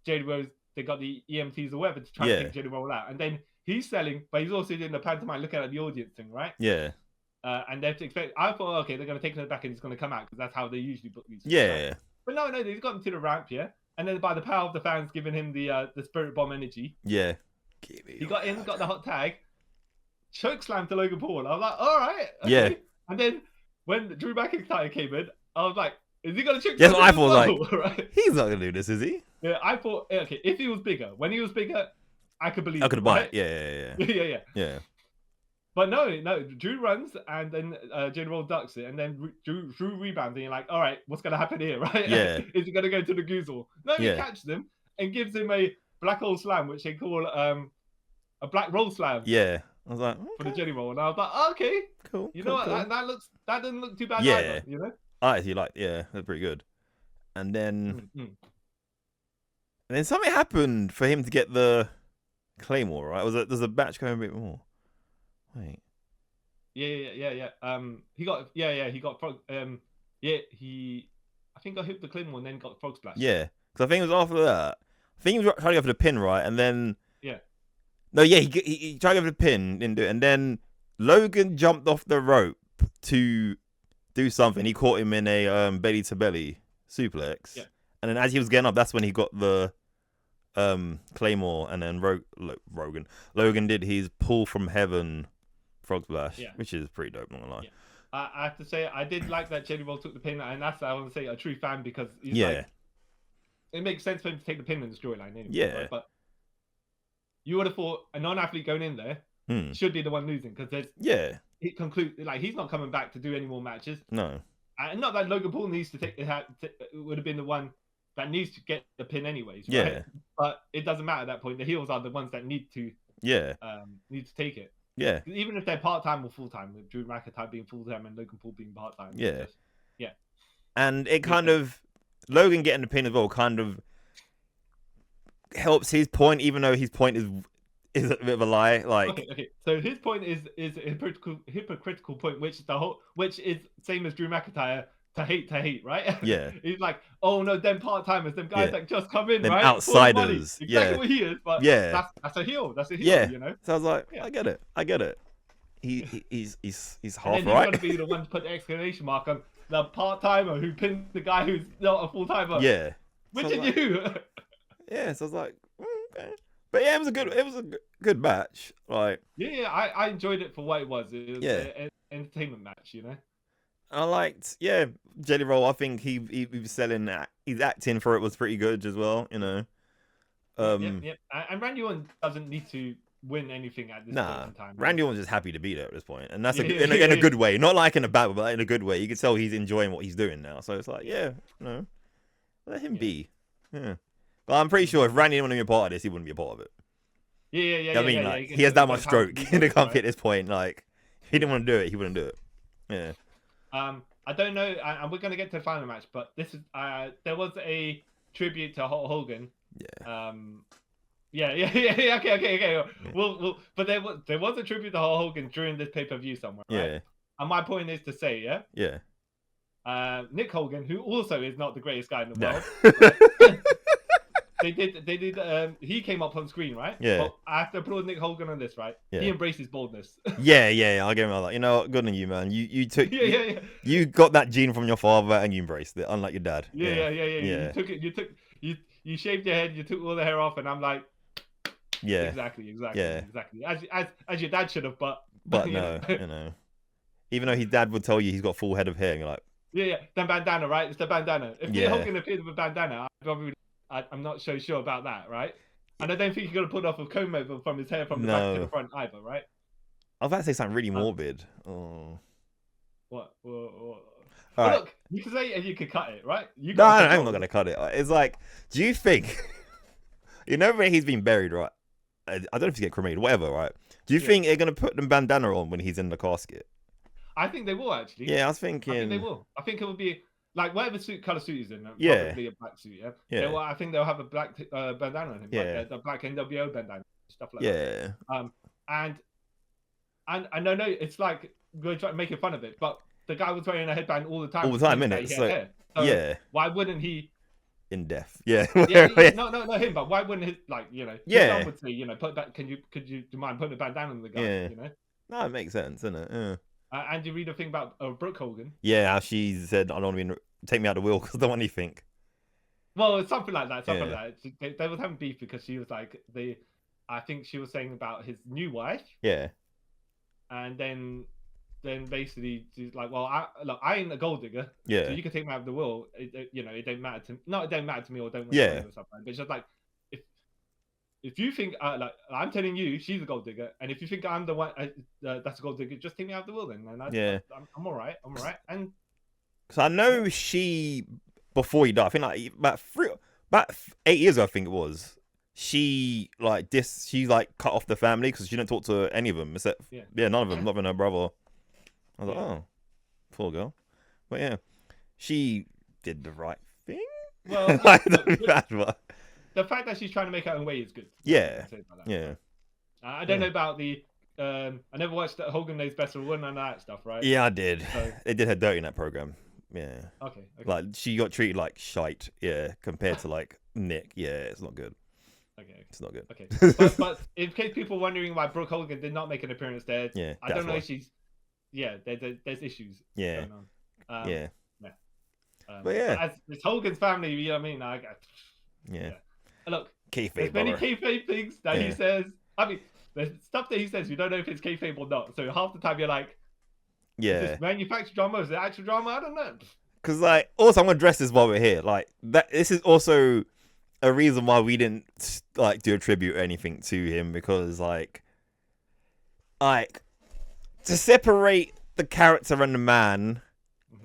Jade Rose, they got the EMTs or whatever to try to take Jade Roll out, and then he's selling, but he's also doing the pantomime looking at the audience thing, right? Yeah. And they have to expect. I thought, okay, they're going to take him back and he's going to come out because that's how they usually book these. Yeah. But no, he's got him to the ramp, and then by the power of the fans giving him the spirit bomb energy. Yeah. He got in, got the hot tag, choke slam to Logan Paul. I was like, all right. Okay. Yeah. And then when Drew McIntyre came in, I was like, is he going to choke? Yes, I thought like, right? He's not going to do this, is he? Yeah, I thought, okay, if he was bigger, when he was bigger, I could believe. I could buy it. Yeah. But no. Drew runs and then Jade Roll ducks it, and then Drew rebounds, and you're like, all right, what's going to happen here, right? Yeah. Is he going to go to the goozle? No, he catches him and gives him a black hole slam, which they call a black roll slam. Yeah. I was like, okay. For the Jelly Roll, and I was like, oh, okay, cool. You know what? Cool. That doesn't look too bad either. You know. I actually that's pretty good. And then, something happened for him to get the Claymore, right? There's a match going a bit more. Wait. Yeah. He got frog. I think I hit the Claymore and then got frog splash. Yeah, because I think it was after that. I think he was trying to go for the pin, right? And then he tried to go for the pin, didn't do it, and then Logan jumped off the rope to do something. He caught him in a belly to belly suplex. Yeah. And then as he was getting up, that's when he got the Claymore, and then Logan did his pull from heaven frog splash, which is pretty dope, not gonna lie. Yeah. I have to say, I did like that Jelly Roll took the pin, and that's, I want to say, a true fan, because he's like, it makes sense for him to take the pin in the storyline anyway. Yeah. Right? But you would have thought a non-athlete going in there should be the one losing, because it concludes, like, he's not coming back to do any more matches. No. And not that Logan Paul needs to take it would have been the one that needs to get the pin anyways. Yeah. Right? But it doesn't matter at that point. The heels are the ones that need to take it. Yeah. Even if they're part-time or full-time, with Drew McIntyre being full-time and Logan Paul being part-time. Yeah. Yeah. And it kind of, Logan getting the pin as well kind of helps his point, even though his point is a bit of a lie. Like, okay. So his point is a hypocritical point, which is same as Drew McIntyre. To hate, right? Yeah. He's like, oh no, them part-timers, them guys that just come in, them right? outsiders. Exactly what he is, but that's a heel. That's a heel, you know? So I was like, I get it. He's half and then right. He's got to be the one to put the exclamation mark on the part-timer who pinned the guy who's not a full-timer. Yeah. Which are you? Yeah, so I was like, okay. But yeah, it was a good match. Like, I enjoyed it for what it was. It was an entertainment match, you know? I liked, Jelly Roll. I think he was selling, his acting for it was pretty good as well, you know. Yep. And Randy Orton doesn't need to win anything at this point in time. Randy Orton's just happy to be there at this point, and that's in a good way, not like in a bad way, but in a good way. You can tell he's enjoying what he's doing now. So it's like, let him be. Yeah. But I'm pretty sure if Randy didn't want to be a part of this, he wouldn't be a part of it. Yeah. I mean, he has that much stroke in the company at this point. Like, if he didn't want to do it, he wouldn't do it. Yeah. I don't know, and we're gonna get to the final match, but this is there was a tribute to Hulk Hogan. Yeah. Okay. Well, but there was a tribute to Hulk Hogan during this pay-per-view somewhere. Right? Yeah. And my point is to say, Nick Hogan, who also is not the greatest guy in the world. They did. He came up on screen, right? Yeah. But I have to applaud Nick Hogan on this, right? Yeah. He embraced his boldness. Yeah. I'll give him that. You know what? Good on you, man. You took. You got that gene from your father and you embraced it, unlike your dad. Yeah. You took it. You shaved your head. You took all the hair off, and I'm like, exactly. As your dad should have, but no, you know. Even though his dad would tell you he's got a full head of hair, and you're like, the bandana, right? It's the bandana. If Nick Hogan appeared with a bandana, I'm not so sure about that, right? And I don't think he's gonna put off a comb over from his hair from the back to the front either, right? I was about to say something really morbid. Oh. What? Right. Look, you can say it and you can cut it, right? No, I'm not gonna cut it. It's like, do you think, where he's been buried, right? I don't know if he's get cremated, whatever, right? Do you think they're gonna put the bandana on when he's in the casket? I think they will actually. Yeah, I was thinking. I think they will. I think it will be like whatever color suit he's in. Probably a black suit. Yeah. I think they'll have a black bandana on him. Yeah. Like the black NWO bandana, stuff like that. And I know it's like we're trying making fun of it, but the guy was wearing a headband all the time. Innit? So why wouldn't he? In death. Yeah. No, not him. But why wouldn't he? Like, someone would say, put that. Could you do you mind putting a bandana on the guy? Yeah. No, it makes sense, doesn't it? Yeah. And you read a thing about Brooke Hogan. Yeah, how she said, "I don't want to take me out of the wheel because I don't want anything." Well, it's something like that. They was having beef because she was like I think she was saying about his new wife. Yeah. And then basically she's like, well, I ain't a gold digger. Yeah. So you can take me out of the will. It don't matter to me. No, it don't matter to me or don't. Yeah. Or something. But it's just like if you think I'm telling you she's a gold digger, and if you think I'm the one that's a gold digger, just take me out of the will then. And I'm all right. And because I know she before he died, I think like about 8 years ago, I think it was. She cut off the family because she didn't talk to any of them except none of them, not even her brother. I was like, oh, poor girl. But yeah, she did the right thing. Well, the fact that she's trying to make her own way is good. Yeah. I don't know about the. I never watched Hogan Knows Best or none of that stuff, right? Yeah, I did. So... They did her dirty in that program. Yeah. Okay. Like she got treated like shite. Yeah, compared to like Nick. Yeah, it's not good. Okay. It's not good. Okay. but in case people wondering why Brooke Hogan did not make an appearance there, I don't know if she's. Yeah, there's issues. Yeah. Going on. Yeah. But as it's Hogan's family, you know what I mean? Yeah. Look, kayfabe, there's many kayfabe things that he says. I mean, there's stuff that he says you don't know if it's kayfabe or not. So half the time you're like, is this manufactured drama? Is it actual drama? I don't know. Because also I'm gonna address this while we're here. Like that, this is also a reason why we didn't do a tribute or anything to him because like to separate the character and the man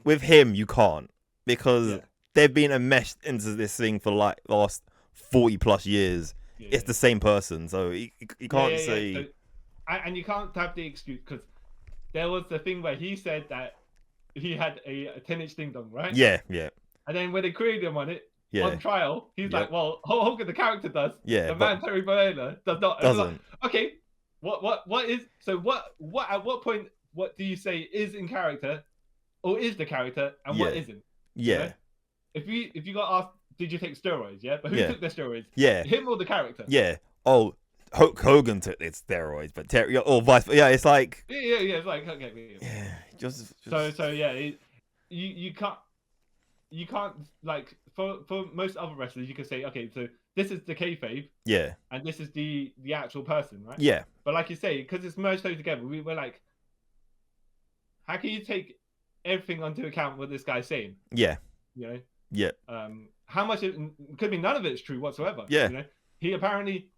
with him you can't because they've been enmeshed into this thing for like the last 40+ years. Yeah. It's the same person, so you can't say. Yeah. So, and you can't have the excuse because there was the thing where he said that he had a 10-inch ding dong, right? Yeah. And then when they queried him on it Yeah. on trial, he's like, "Well, Hogan the character does. Yeah, The but man Terry Bollea does not." doesn't. Like, okay, what is so? What at what point? What do you say is in character, or is the character, and what isn't? Yeah. You know? If you got asked, did you take steroids? Yeah, but who took the steroids? Yeah. Him or the character? Yeah. Oh, Hulk Hogan took its steroids, but Terry or vice. Yeah, it's like. Yeah. It's like okay. Yeah. Just. So yeah, you can't like for most other wrestlers you can say okay, so this is the kayfabe. Yeah. And this is the actual person, right? Yeah. But like you say, because it's merged so together, we're like, how can you take everything onto account what this guy's saying? Yeah. You know. Yeah. How much it could be none of it's true whatsoever. Yeah. You know, he apparently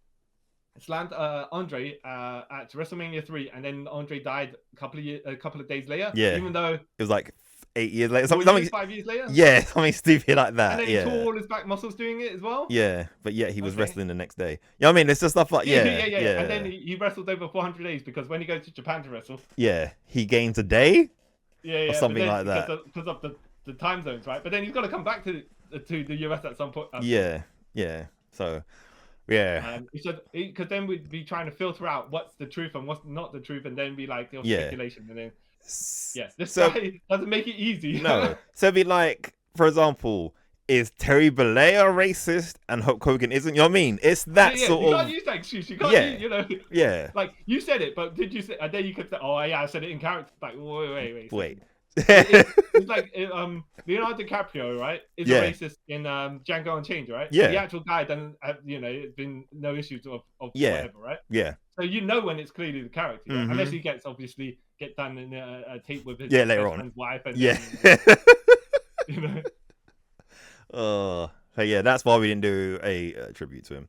slammed Andre at WrestleMania 3, and then Andre died a couple of days later. Yeah. Even though it was like 8 years later, 5 years later. Yeah, something stupid like that. And then he tore all his back muscles doing it as well. Yeah, but he was wrestling the next day. You know what I mean? It's just stuff like Yeah. And then he wrestled over 400 days because when he goes to Japan to wrestle, he gains a day. Yeah. Or something like that. Because of the time zones, right? But then he's got to come back to the US at some point. Yeah. So, yeah. Because then we'd be trying to filter out what's the truth and what's not the truth, and then be like speculation, and then this guy doesn't make it easy. No, so it'd be like, for example, is Terry Bollea racist and Hulk Hogan isn't? You know what I mean? It's that sort of. You can't use that excuse. You can't use, Yeah. Like you said it, but did you say? And then you could say, "Oh yeah, I said it in character." Like wait. It's like Leonardo DiCaprio, right? Is a racist in Django Unchained, right? Yeah. The actual guy doesn't have, it's been no issues of whatever, right? Yeah. So you know when it's clearly the character, right? Unless he gets done in a tape with his later on wife, and so that's why we didn't do a tribute to him.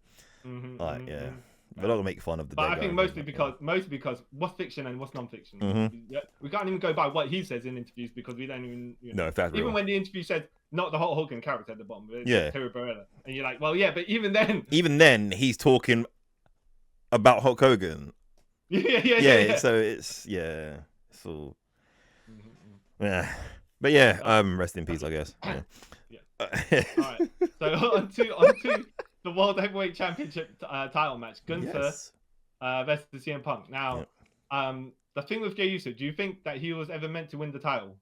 We're not gonna make fun of the. But I think mostly because what's fiction and what's non-fiction. We can't even go by what he says in interviews because we don't even. No, if that's even real. when the interview said not the Hulk Hogan character at the bottom, but it's Terry Bollea, and you're like, well, yeah, but even then, he's talking about Hulk Hogan. Yeah. So it's it's all. Yeah, but rest in peace, I guess. Yeah. All right. So onto the World Heavyweight Championship title match, Gunther versus CM Punk. Now, the thing with Jey Uso, do you think that he was ever meant to win the title?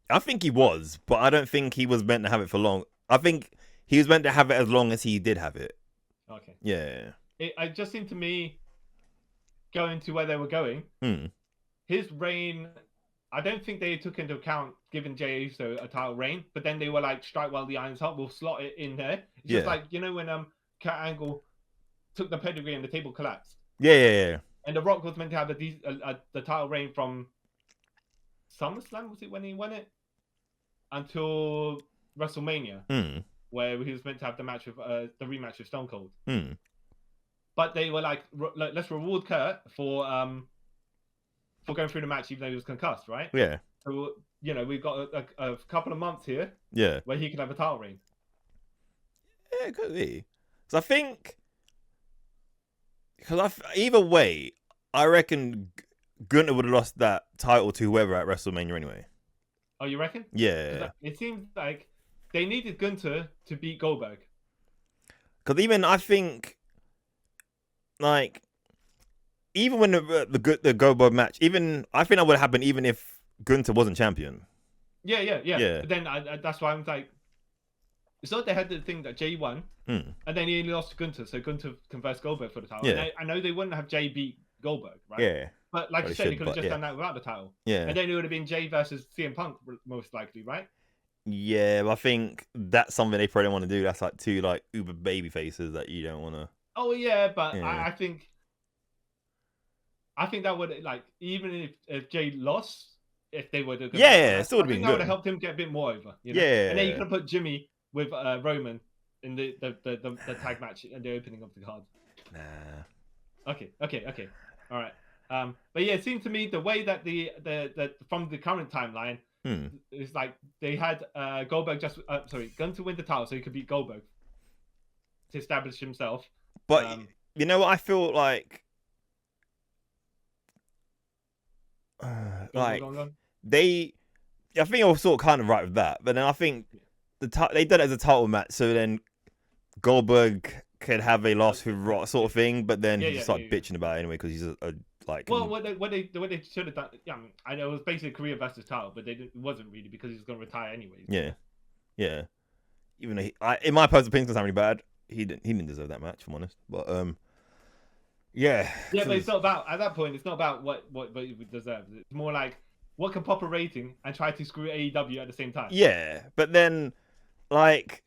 I think he was, but I don't think he was meant to have it for long. I think he was meant to have it as long as he did have it. Okay. Yeah. It just seemed to me, going to where they were going, his reign, I don't think they took into account giving Jey Uso a title reign, but then they were like, strike while the iron's hot, we'll slot it in there. It's just like, when Kurt Angle took the pedigree and the table collapsed. Yeah. And The Rock was meant to have the title reign from SummerSlam, was it when he won it? Until WrestleMania, where he was meant to have the match with the rematch with Stone Cold. But they were like, let's reward Kurt for going through the match even though he was concussed, right? Yeah. So we've got a couple of months here. Yeah. Where he can have a title reign. Yeah, it could be. So I think, because either way, I reckon Gunther would have lost that title to whoever at WrestleMania anyway. Oh, you reckon? Yeah. It seems like they needed Gunther to beat Goldberg. Because even I think, like, even when the Goldberg match, I think that would happen even if Gunther wasn't champion. Yeah. But then that's why I'm like, it's not they had the thing that Jey won, and then he only lost to Gunther, so Gunther can verse Goldberg for the title. Yeah. And I know they wouldn't have Jey beat Goldberg, right? Yeah. But like you said, they could have just done that without the title. Yeah. And then it would have been Jey versus CM Punk, most likely, right? Yeah, but I think that's something they probably don't want to do. That's like two uber baby faces that you don't want to. Oh yeah, but I think that would even if Jey lost, if they would have it still would have been good. That would have helped him get a bit more over. Yeah. And then you could have put Jimmy with Roman in the tag match and the opening of the card. Nah. Okay. All right. But yeah, it seemed to me the way that the from the current timeline, It's like they had Goldberg Gunther win the title so he could beat Goldberg to establish himself. But you know what I feel like? They, I think I was sort of kind of right with that, but then I think they did it as a title match, so then Goldberg could have a loss with Rock sort of thing, but then he just started bitching about it anyway because he's a like. Well, what they should have done, I know it was basically career versus title, but it wasn't really because he was going to retire anyway. Yeah. Even though in my personal opinion, because bad, he didn't deserve that match, if I'm honest. But yeah. Yeah, but it's not about at that point. It's not about what he deserves. It's more like what can pop a rating and try to screw AEW at the same time. Yeah, but then like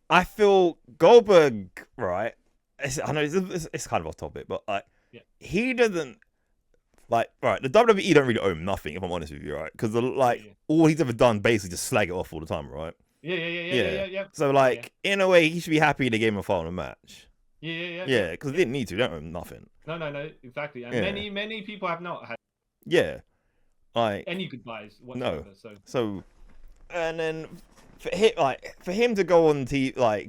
I feel Goldberg, right? I know it's kind of off topic, but like he doesn't like right. The WWE don't really owe him nothing, if I'm honest with you, right? Because all he's ever done basically just slag it off all the time, right? Yeah. So like in a way, he should be happy they gave him a final match. Yeah. Because they didn't need to. They don't owe him nothing. No, exactly. And many people have not had. Yeah. Like any goodbyes whatsoever. No. So, and then for him to go on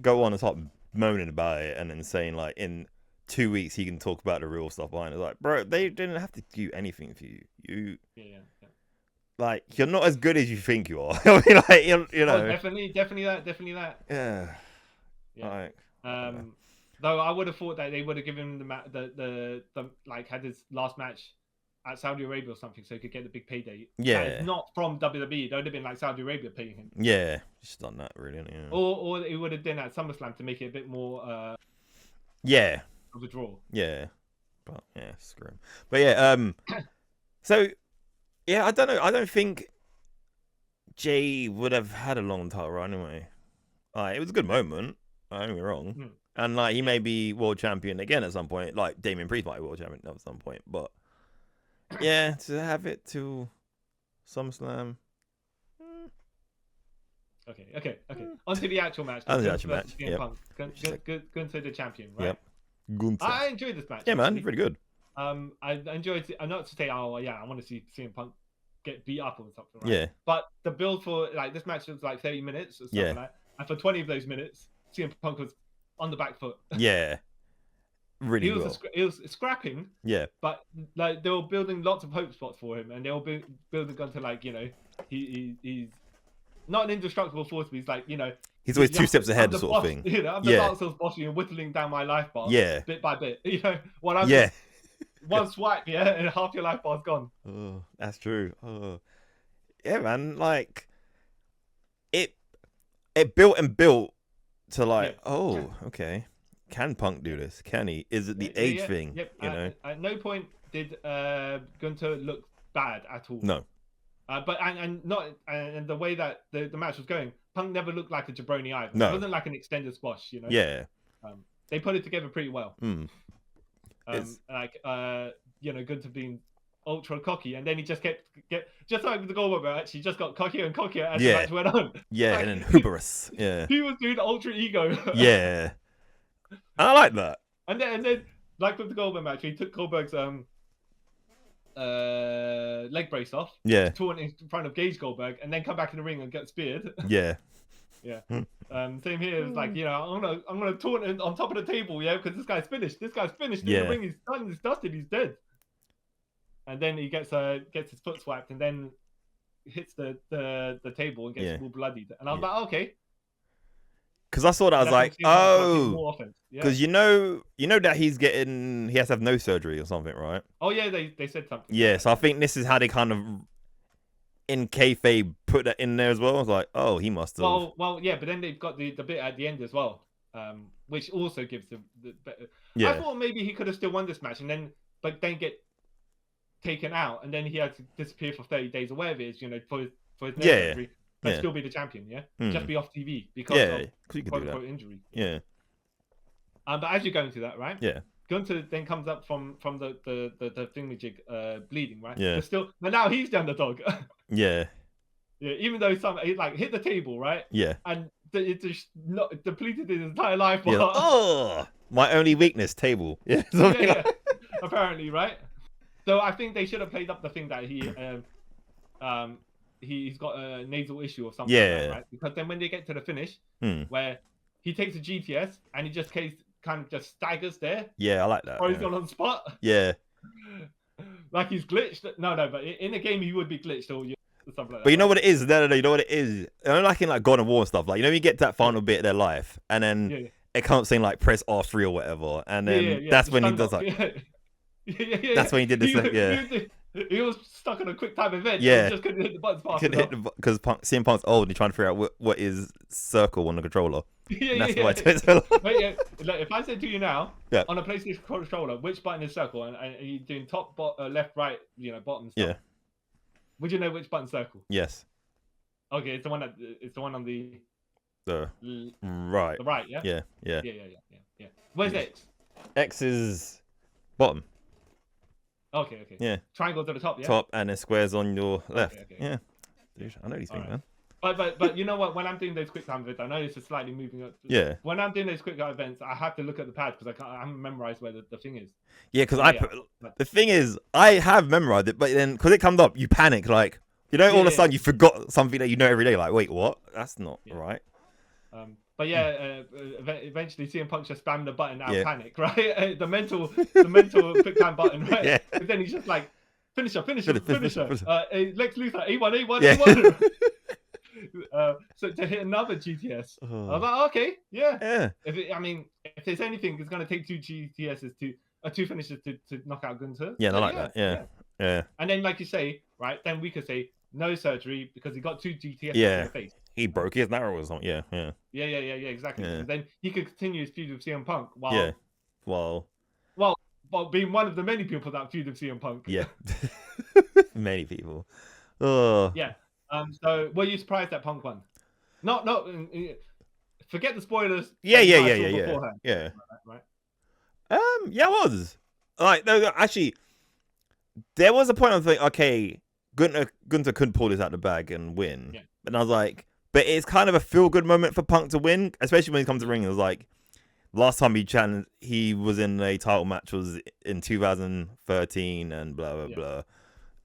go on and start moaning about it, and then saying like in 2 weeks he can talk about the real stuff behind it. Like, bro, they didn't have to do anything for you. Like, you're not as good as you think you are. I mean, like, you know. Oh, definitely that. Yeah. Like, though I would have thought that they would have given him the had his last match at Saudi Arabia or something, so he could get the big payday. Yeah. That is not from WWE. That would have been like Saudi Arabia paying him. Yeah, just done that really. Yeah. Or it would have done at SummerSlam to make it a bit more. Of a draw. Yeah, but yeah, screw him. But yeah, so yeah, I don't know. I don't think Jay would have had a long title run anyway. It was a good moment. Don't get me wrong. And like he may be world champion again at some point. Like Damian Priest might be world champion at some point, but. Yeah, to have it to SummerSlam. Okay. On to the actual match. On to the actual match. Gunther the champion, right? Yep. Gunther. I enjoyed this match. Yeah, man, pretty good. I enjoyed it. I'm not to say, I want to see CM Punk get beat up or something, right? Yeah. But the build for this match was like 30 minutes or something like that. And for 20 of those minutes, CM Punk was on the back foot. Yeah. Really he was scrapping, but like they were building lots of hope spots for him, and they were building Gunther he's not an indestructible force, but he's like he's always 2 steps ahead sort of thing. I'm the Dark Souls boss, and whittling down my life bar bit by bit. One swipe, and half your life bar's gone. Oh, that's true. Oh, yeah, man. Like it built to okay. Can Punk do this? Can he? Is it the age thing? Yep. You know. At no point did Gunther look bad at all. No. But the way that the match was going, Punk never looked like a jabroni either. No. It wasn't like an extended squash, Yeah. They put it together pretty well. Gunther being ultra cocky, and then he just kept just like the Goldberg match, he just got cockier and cockier as the match went on. Yeah, and then hubris. Yeah. He was doing ultra ego. Yeah. I like that. And then like with the Goldberg match, he took Goldberg's leg brace off. Yeah. Torn in front of Gage Goldberg, and then come back in the ring and get speared. Yeah. Yeah. Same here. It's like, I'm gonna taunt him on top of the table, because this guy's finished. In the ring. He's done. He's dusted. He's dead. And then he gets his foot swiped, and then hits the table and gets all bloodied. And I was like, okay. Because I saw that, I was like, oh, because you know that he has to have no surgery or something, right? Oh yeah, they said something. Yeah, so I think this is how they kind of in kayfabe put that in there as well. I was like, oh, he must have. Well, yeah, but then they've got the bit at the end as well, which also gives the better. Yeah. I thought maybe he could have still won this match, but then get taken out, and then he had to disappear for 30 days or whatever it is, for his neck injury. But still be the champion, just be off TV because of quote injury. Yeah. But as you're going through that, right? Yeah. Gunther then comes up from the thingamajig, bleeding, right? Yeah. But now he's the underdog. Yeah. Yeah. Even though he hit the table, right? Yeah. And it just depleted his entire life. Yeah. Oh, my only weakness, table. Yeah. Apparently, right? So I think they should have played up the thing that he's got a nasal issue or something like that, right? Because then when they get to the finish, where he takes a GTS and he just kind of just staggers there. Yeah, I like that. Or he's on the spot. Yeah. Like he's glitched. No, but in a game he would be glitched or stuff like that. But you know what it is? No, you know what it is? Like in like God of War and stuff. Like, you know, you get to that final bit of their life, and then it comes saying like press R3 or whatever, and then that's when he does like. That's when he did this. He was stuck on a quick time event. Yeah. He just couldn't hit the buttons fast enough. Because CM Punk's old and he's trying to figure out what is circle on the controller. That's why it takes so long. But like, if I said to you now, on a PlayStation controller, which button is circle, and you're doing top, left, right, bottom stuff. Yeah. Would you know which button circle? Yes. Okay, it's the one on the right. The right, yeah. Yeah. Where's X? X is bottom. Okay. Yeah. Triangle to the top, yeah. Top and then squares on your left. Okay. Yeah. Dude, I know these things, man. But you know what? When I'm doing those quick time events, I know this is slightly moving up. Yeah. When I'm doing those quick time events, I have to look at the pad because I haven't memorized where the thing is. Yeah, because the thing is, I have memorized it, but then because it comes up, you panic. Like, all of a sudden you forgot something that you know every day. Like, wait, what? That's not right. But eventually CM Punk just spammed the button out of panic, right? the mental quick time button, right? Yeah. But then he's just like, finisher. Lex Luthor, A1. So to hit another GTS, I was like, okay, yeah. If there's anything, it's gonna take two GTSs two finishes to knock out Gunther. Yeah, I like that. Yeah. And then, like you say, right? Then we could say no surgery because he got two GTSs in the face. He broke his narrow or something. Yeah, exactly. Yeah. And then he could continue his feud with CM Punk while being one of the many people that feud with CM Punk. Yeah. Many people. Yeah. So were you surprised that Punk won? Not forget the spoilers. Yeah. Right. Yeah, I was. Like, no, actually, there was a point I was like, okay, Gunther couldn't pull this out of the bag and win. Yeah. And I was like, but it's kind of a feel-good moment for Punk to win, especially when he comes to the ring. It was like, last time he was in a title match was in 2013 and blah, blah.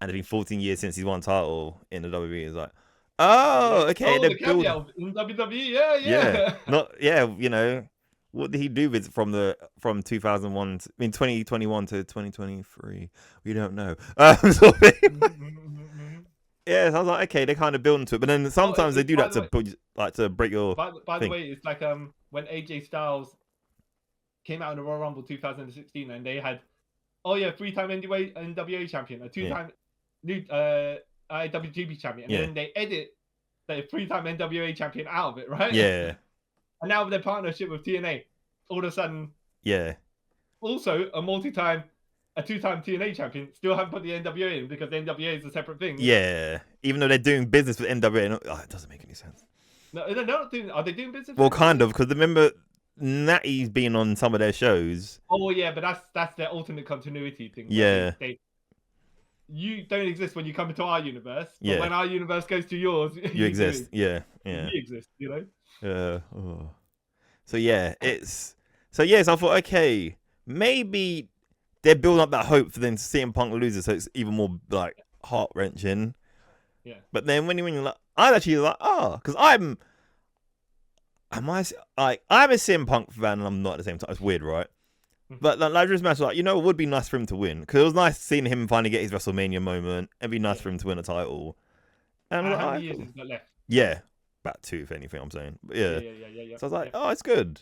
And it's been 14 years since he's won a title in the WWE. It's like, oh, okay. The cameo in WWE, yeah. What did he do with from 2001? 2021 to 2023. We don't know. Yeah, so I was like, okay, they kind of build into it, but then sometimes they do that to break your. By the way, it's like when AJ Styles came out in the Royal Rumble 2016, and they had 3-time NWA champion, a 2-time IWGP champion, and then they edit the 3-time NWA champion out of it, right? Yeah. And now with their partnership with TNA, all of a sudden, also a 2-time TNA champion, still haven't put the NWA in because the NWA is a separate thing. Yeah, even though they're doing business with NWA, it doesn't make any sense. No, they're not doing. Are they doing business? Well, kind of, because remember Natty's been on some of their shows. Oh yeah, but that's their alternate continuity thing. Yeah. You don't exist when you come into our universe, but when our universe goes to yours, you exist. Yeah. You exist, So so I thought, okay, maybe they're building up that hope for them to CM Punk loses, so it's even more like heart wrenching. Yeah. But then when you're like, I actually like, because I'm a CM Punk fan and I'm not at the same time. It's weird, right? But like this match, like, it would be nice for him to win because it was nice seeing him finally get his WrestleMania moment. It'd be nice for him to win a title. And how many years has got left? Yeah, about 2, if anything. I'm saying, but yeah. So I was like, oh, it's good.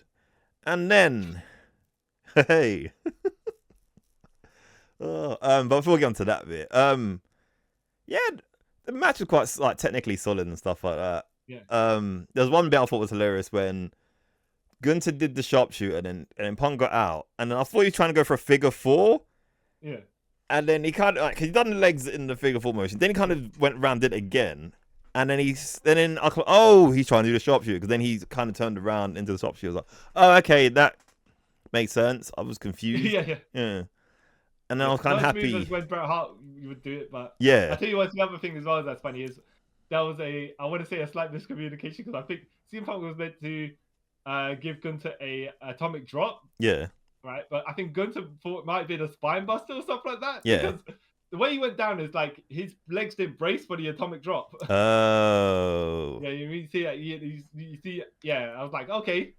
And then, hey, but before we get on to that bit, the match was quite like technically solid and stuff like that. Yeah. There was one bit I thought was hilarious when Gunther did the sharpshooter and then Punk got out, and then I thought he was trying to go for a figure 4. Yeah. And then he kind of like, 'cause he done the legs in the figure 4 motion. Then he kind of went around, did it again. And then he's trying to do the sharpshooter, because then he kind of turned around into the sharpshooter. I was like, oh, okay, that makes sense. I was confused. Yeah. And then I was kind of happy. When Bret Hart would do it, but I tell you what, the other thing as well that's funny is there was I want to say a slight miscommunication, because I think CM Punk was meant to give Gunther a atomic drop. Yeah. Right, but I think Gunther thought it might be the spine buster or stuff like that. Yeah. the way he went down is like his legs didn't brace for the atomic drop. Oh. Yeah, you see that. You see. Yeah, I was like, okay,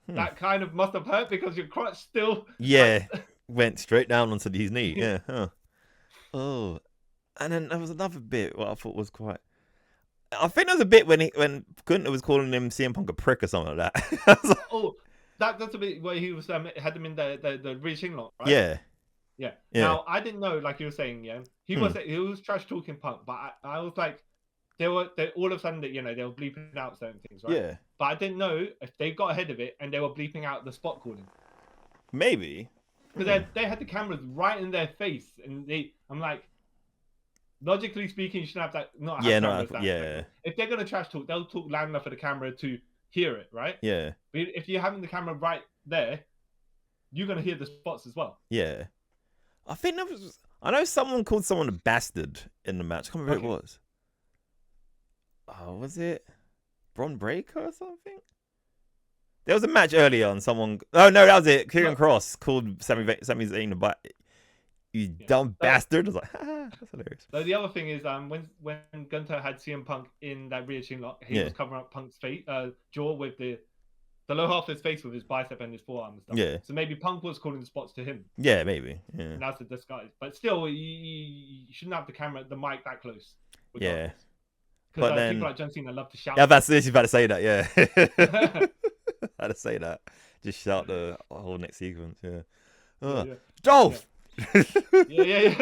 that kind of must have hurt because your crotch still. Yeah, went straight down onto his knee. Yeah. Huh. Oh, and then there was another bit what I thought was quite. I think there was a bit when Gunther was calling him CM Punk a prick or something like that. I was like, Oh, that's a bit where he was had them in the reaching lock, right? yeah. Yeah. Yeah. Now I didn't know, like you were saying, yeah, he was trash talking Punk, but I was like, they all of a sudden that they were bleeping out certain things, right? Yeah. But I didn't know if they got ahead of it and they were bleeping out the spot calling. Maybe. Because they had the cameras right in their face, and I'm like, logically speaking, you shouldn't have that. If they're gonna trash talk, they'll talk loud enough for the camera to hear it, right? Yeah. But if you're having the camera right there, you're gonna hear the spots as well. Yeah. I think I know someone called someone a bastard in the match. I can't remember who it was. Oh, was it Bron Breakker or something? There was a match earlier and someone. Oh no, that was it. Kieran Cross called Sami Zayn a butt. You dumb bastard. I was like, that's hilarious. So the other thing is, when Gunther had CM Punk in that rear chin lock, he was covering up Punk's face, jaw with the low half of his face with his bicep and his forearm and stuff. Yeah. So maybe Punk was calling the spots to him. Yeah, maybe. Yeah. And that's a disguise. But still, you shouldn't have the mic that close. Yeah. Because people like John Cena love to shout. Yeah, that's this. You about to say that, yeah. I had to say that. Just shout the whole next sequence, yeah. Dolph! Yeah.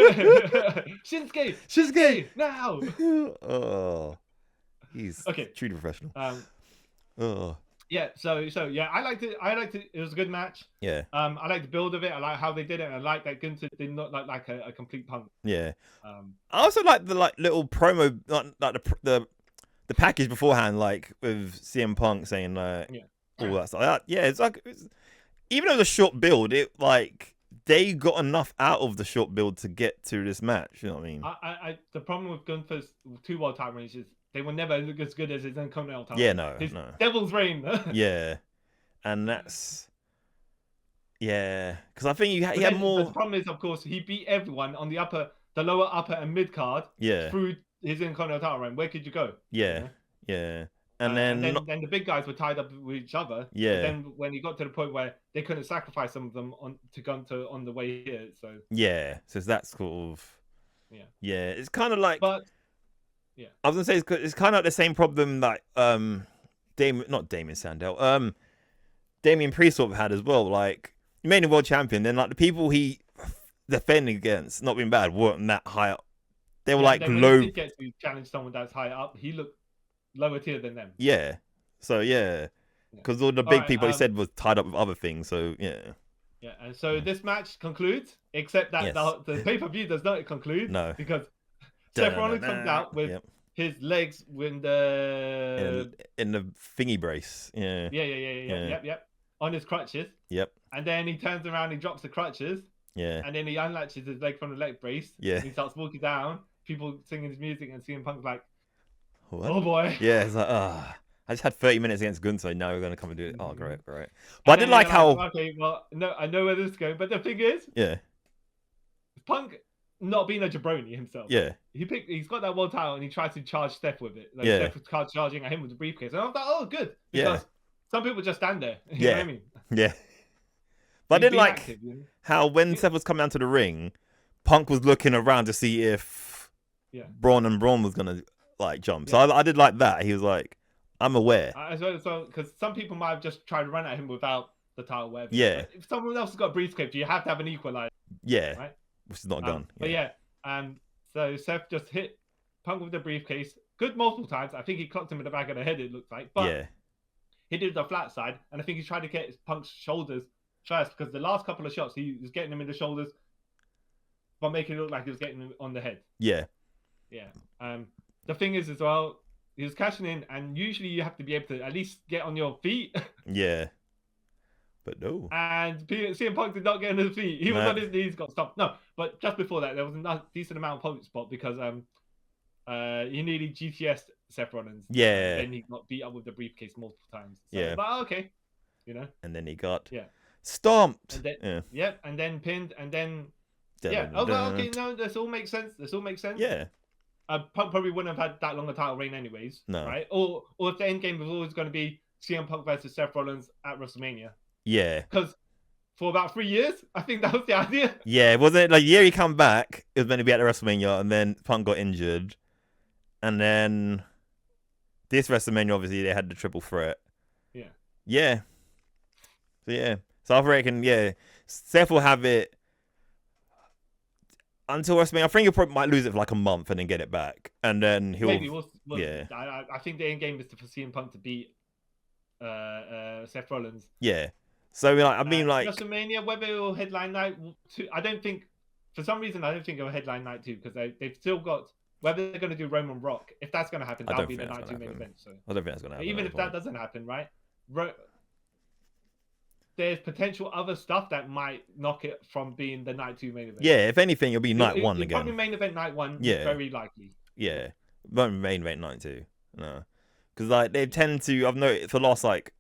Shinsuke, now! Oh. He's truly professional. Yeah, so yeah, I liked it. It was a good match. Yeah. I like the build of it. I like how they did it. I like that Gunther did not look like a complete punk. Yeah. I also like the little promo, like the package beforehand, like with CM Punk saying all that stuff. It's like even though it was a short build, it like they got enough out of the short build to get to this match. You know what I mean? The problem with Gunther's 2 world title reigns is they will never look as good as his Intercontinental title. Yeah, no. Devil's Reign. Yeah, and that's because I think he had more. The problem is, of course, he beat everyone on the lower, upper, and mid card. Yeah. Through his Intercontinental title reign. Where could you go? Yeah. Yeah. And then the big guys were tied up with each other. Yeah. But then when he got to the point where they couldn't sacrifice some of them to Gunther on the way here, so so that's sort of it's kind of like. But I was gonna say it's kind of like the same problem like not Damien Sandow, Damian Priest sort of had as well. Like he made him world champion, then like the people he defending against, not being bad, weren't that high up. They were like low. When he did get to challenge someone that's high up, he looked lower tier than them. Yeah. So because all the big people he said was tied up with other things. So yeah. And so this match concludes, except that the pay-per-view does not conclude. No. Because Seth Rollins comes out with his legs in the thingy brace. Yeah. Yep. On his crutches. Yep. And then he turns around, he drops the crutches. Yeah. And then he unlatches his leg from the leg brace. Yeah. And he starts walking down. People singing his music and CM Punk's like, what? Oh boy. Yeah, it's like, I just had 30 minutes against Gunther. Now we're going to come and do it. Oh, great. But I did like how. Okay, well, no, I know where this is going. But the thing is, Punk not being a jabroni himself. Yeah. He's got that world title and he tries to charge Steph with it. Like Steph was charging at him with the briefcase. And I was like, oh, good. Because some people just stand there. You know what I mean? Yeah. But I did like how when Seth was coming down to the ring, Punk was looking around to see if Bron was going to like jump. So I did like that. He was like, I'm aware. So because some people might have just tried to run at him without the title, whatever. Yeah. But if someone else has got a briefcase, you have to have an equalizer. Yeah. Right? Which is not done. But so Seth just hit Punk with the briefcase. Good multiple times. I think he clocked him in the back of the head, it looks like. But he did the flat side. And I think he tried to get Punk's shoulders first. Because the last couple of shots, he was getting him in the shoulders. But making it look like he was getting him on the head. Yeah. Yeah. The thing is as well, he was cashing in, and usually you have to be able to at least get on your feet. Yeah. But no. And CM Punk did not get on his feet. He was on his knees, got stopped. No, but just before that, there was a decent amount of poke spot because he nearly GTS Seth Rollins. Yeah. And then he got beat up with the briefcase multiple times. So, but okay. You know. And then he got stomped. And then, and then pinned, and then Yeah. Oh, well, okay. No, this all makes sense. Yeah. Punk probably wouldn't have had that long a title reign anyways. No. Right? Or if the end game was always going to be CM Punk versus Seth Rollins at WrestleMania. Yeah. Because for about 3 years, I think that was the idea. Yeah, wasn't it like the year he come back, it was meant to be at the WrestleMania, and then Punk got injured. And then this WrestleMania, obviously, they had the triple threat. Yeah. Yeah. So I reckon, Seth will have it until WrestleMania. I think he'll probably might lose it for like a month and then get it back. And then he'll... Maybe. Yeah. I think the end game is for CM Punk to beat Seth Rollins. Yeah. So, like, WrestleMania, whether it will headline night 2, I don't think... For some reason, I don't think it will headline night 2 because they've still got... Whether they're going to do Roman Rock, if that's going to happen, that'll be the night 2 main event. So I don't think that's going to happen. Even if that doesn't happen, right? There's potential other stuff that might knock it from being the night 2 main event. Yeah, if anything, it'll be night 1 again. Probably main event night 1, very likely. Yeah, won't be main event night 2. No, because like they tend to. I've noticed for the last like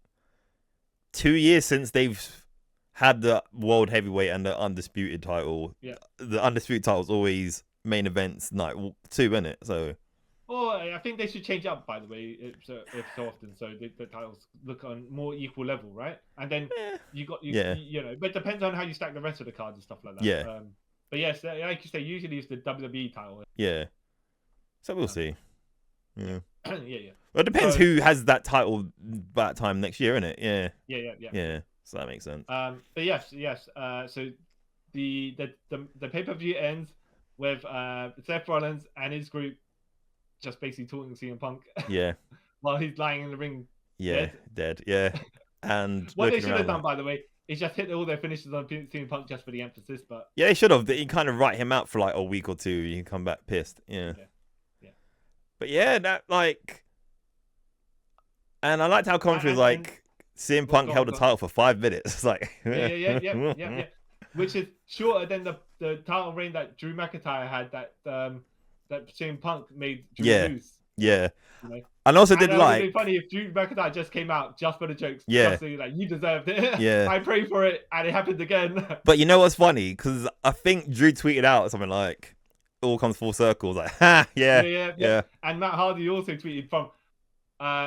2 years since they've had the world heavyweight and the undisputed title. Yeah, the undisputed title's always main events night 2, isn't it? So. Oh, I think they should change up, by the way, if so often, so the titles look on more equal level, right? And then you know, but it depends on how you stack the rest of the cards and stuff like that. Yeah. But yes, like you say, usually it's the WWE title. Yeah. So we'll see. Yeah. yeah. Well, it depends who has that title by that time next year, innit? Yeah. Yeah. So that makes sense. But yes. So the pay-per-view ends with Seth Rollins and his group just basically talking to CM Punk. Yeah. While he's lying in the ring. Yeah, dead. Yeah. And what they should have done, by the way, is just hit all their finishes on CM Punk just for the emphasis. But yeah, they should have. You kind of write him out for like a week or 2. You can come back pissed. Yeah. But yeah, that like, and I liked how commentary was like CM Punk held the title for 5 minutes. It's like yeah. Which is shorter than the title reign that Drew McIntyre had. That CM Punk made Drew lose. Yeah. You know? And also did it like... would be funny if Drew McIntyre just came out just for the jokes. Yeah. Just saying, like, you deserved it. Yeah. I pray for it, and it happened again. But you know what's funny? Because I think Drew tweeted out something like, it all comes full circle. Like, yeah. And Matt Hardy also tweeted from...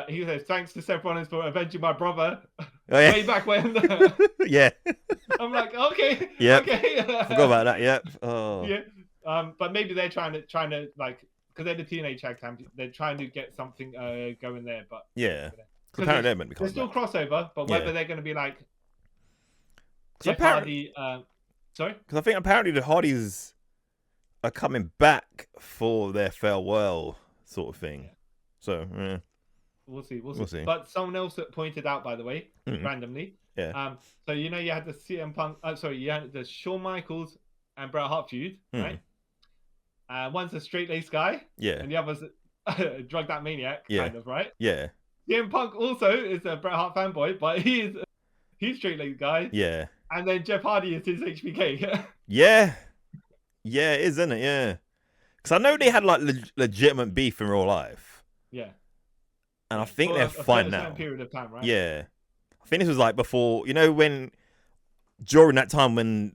he says, thanks to Seth Rollins for avenging my brother. Way back when. Yeah. I'm like, okay. Yeah. Okay. Forgot about that. Yep. Oh. Yeah. But maybe they're trying to like, because they're the TNA tag champions, they're trying to get something going there. But yeah, apparently they're meant to be. There's still crossover, but whether they're going to be like Jeff Hardy. Sorry, because I think apparently the Hardys are coming back for their farewell sort of thing. Yeah. So yeah. We'll see. But someone else pointed out, by the way, randomly. Yeah. So you know you had the CM Punk. You had the Shawn Michaels and Bret Hart feud, right? One's a straight-laced guy, and the other's a drugged-out maniac, kind of, right? Yeah. CM Punk also is a Bret Hart fanboy, but he's straight-laced guy. Yeah. And then Jeff Hardy is his HBK. Yeah, it is, isn't it? Yeah. Because I know they had like legitimate beef in real life. Yeah. And I think they're fine now. Period of time, right? Yeah. I think this was like before, when during that time when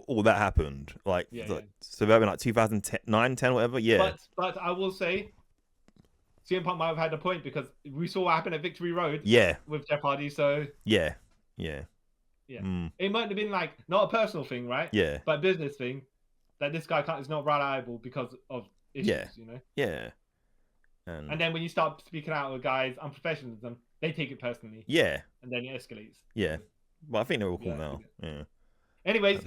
all that happened, so maybe like 2009, 10, whatever. Yeah. But I will say, CM Punk might have had a point because we saw what happened at Victory Road. Yeah. With Jeff Hardy, so yeah. It might have been like not a personal thing, right? Yeah. But a business thing that this guy is not reliable because of issues. Yeah. And then when you start speaking out with guys' unprofessionalism, they take it personally. Yeah. And then it escalates. Yeah. Well, I think they're all cool now. Yeah. Anyways,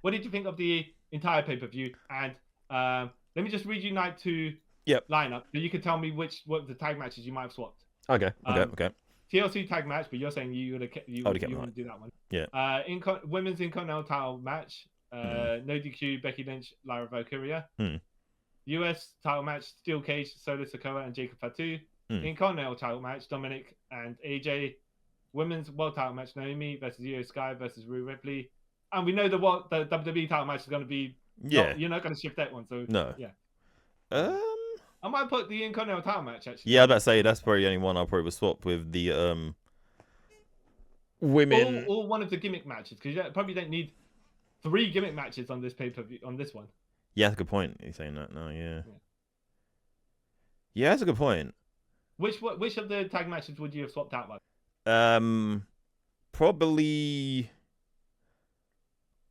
what did you think of the entire pay-per-view? And let me just read you night 2 lineup, so you can tell me what the tag matches you might have swapped. Okay. TLC tag match, but you're saying you want to do that one. Yeah. Women's Intercontinental title match. No DQ, Becky Lynch, Lyra Valkyria. US title match, Steel Cage, Solo Sikoa and Jacob Fatu. Intercontinental title match, Dominic and AJ. Women's world title match, Naomi versus Io Sky versus Rhea Ripley. And we know the WWE title match is going to be... you're not going to shift that one, so... No. Yeah. I might put the Intercontinental title match, actually. Yeah, I was about to say, that's probably the only one I'll probably swap with the women... Or one of the gimmick matches, because you probably don't need 3 gimmick matches on this pay-per-view, on this one. Yeah, that's a good point. You're saying that now, yeah, that's a good point. Which of the tag matches would you have swapped out like? Probably.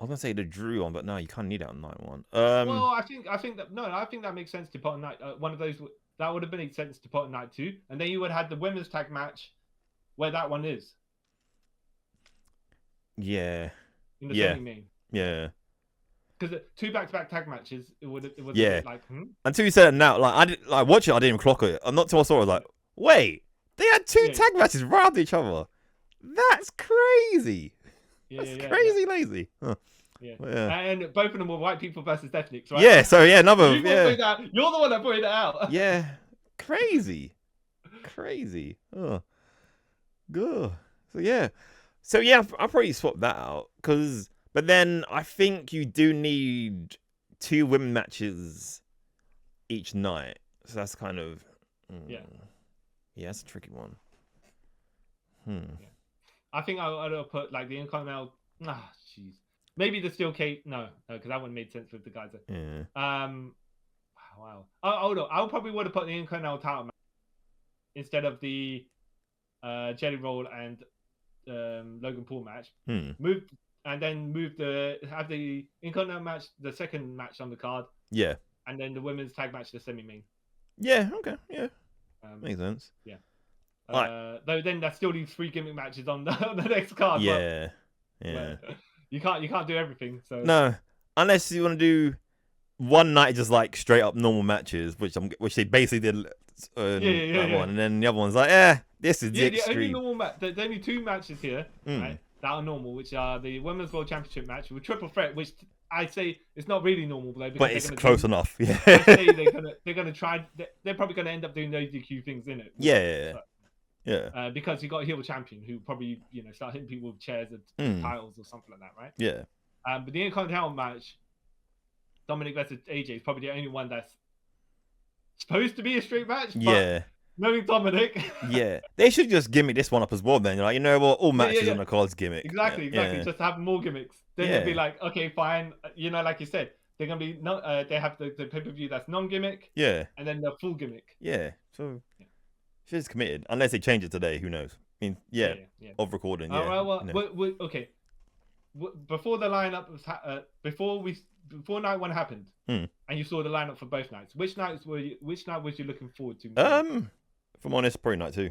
I was gonna say the Drew one, but no, you can't need it on night 1. Well, I think that makes sense to put on night one of those. That would have made sense to put on night 2, and then you would have had the women's tag match, where that one is. Yeah. In the semi-main. Yeah. Because 2 back-to-back tag matches, it was a bit like. Until you said it now, like I didn't like watch it, I didn't even clock it. I'm not till I saw it. I was like, wait, they had 2 tag matches right after each other. That's crazy. That's crazy lazy. Huh. Yeah. And both of them were white people versus ethnics, right? Yeah, so yeah, another. You're the one that pointed it out. Yeah, crazy. Oh, good. So yeah, I'll probably swap that out but then I think you do need 2 women matches each night, so that's kind of yeah, that's a tricky one. I think I'd have put like the Intercontinental. Jeez. Maybe the Steel Cage. No, because that wouldn't made sense with the guys. Yeah. Wow. Oh no, I probably would have put the Intercontinental title match instead of the Jelly Roll and Logan Paul match. Have the Intercontinental match, the second match on the card. Yeah. And then the women's tag match, the semi-main. Yeah. Okay. Yeah. Makes sense. Yeah. Though then that still leaves 3 gimmick matches on the next card. Yeah. But you can't do everything. So no, unless you want to do one night just like straight up normal matches, which they basically did that one, and then the other one's like, this is the extreme. There's only 2 matches here, right, that are normal, which are the Women's World Championship match with Triple Threat, which I say it's not really normal, though, but it's close enough. Yeah, I say they're gonna try. They're probably gonna end up doing no DQ things in it. Yeah. Because you got a heel champion who probably start hitting people with chairs and titles or something like that, right? Yeah. But the Intercontinental match, Dominic versus AJ, is probably the only one that's supposed to be a straight match. But knowing Dominic, they should just gimmick this one up as well. Then you're like, you know what, all matches on the card's gimmick. Exactly. Just have more gimmicks. Then it'd be like, okay, fine. Like you said, they're gonna be they have the pay-per-view that's non-gimmick. Yeah. And then the full gimmick. Yeah. So. She's committed, unless they change it today. Who knows? I mean, of recording. Okay. Before the lineup was before night 1 happened, and you saw the lineup for both nights. Which night was you looking forward to? If I'm honest, probably night 2.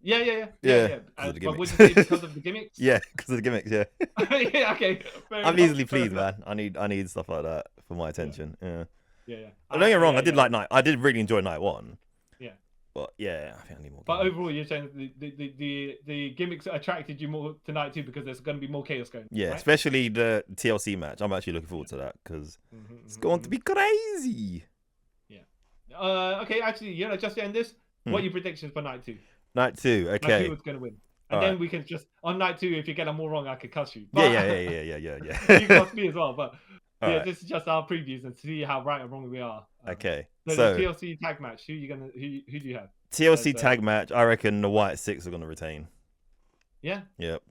Yeah. But would you say because of the gimmicks? Yeah, because of the gimmicks. Yeah. Okay. I'm easily pleased, man. I need stuff like that for my attention. Yeah. Don't get me wrong. I did really enjoy night 1. But yeah, I think I need more. But overall, you're saying the gimmicks attracted you more tonight too because there's going to be more chaos going. Yeah, right? Especially the TLC match. I'm actually looking forward to that because it's going to be crazy. Yeah. Okay, actually, just to end this, what are your predictions for night 2? Night 2. Okay. Like, who's going to win? And then we can just on night 2, if you get them all wrong, I could cuss you. But, yeah. You can cuss me as well, but. This is just our previews and see how right or wrong we are. Okay. So the TLC tag match, who do you have? TLC tag match, I reckon the White 6 are gonna retain. Yeah. Yep.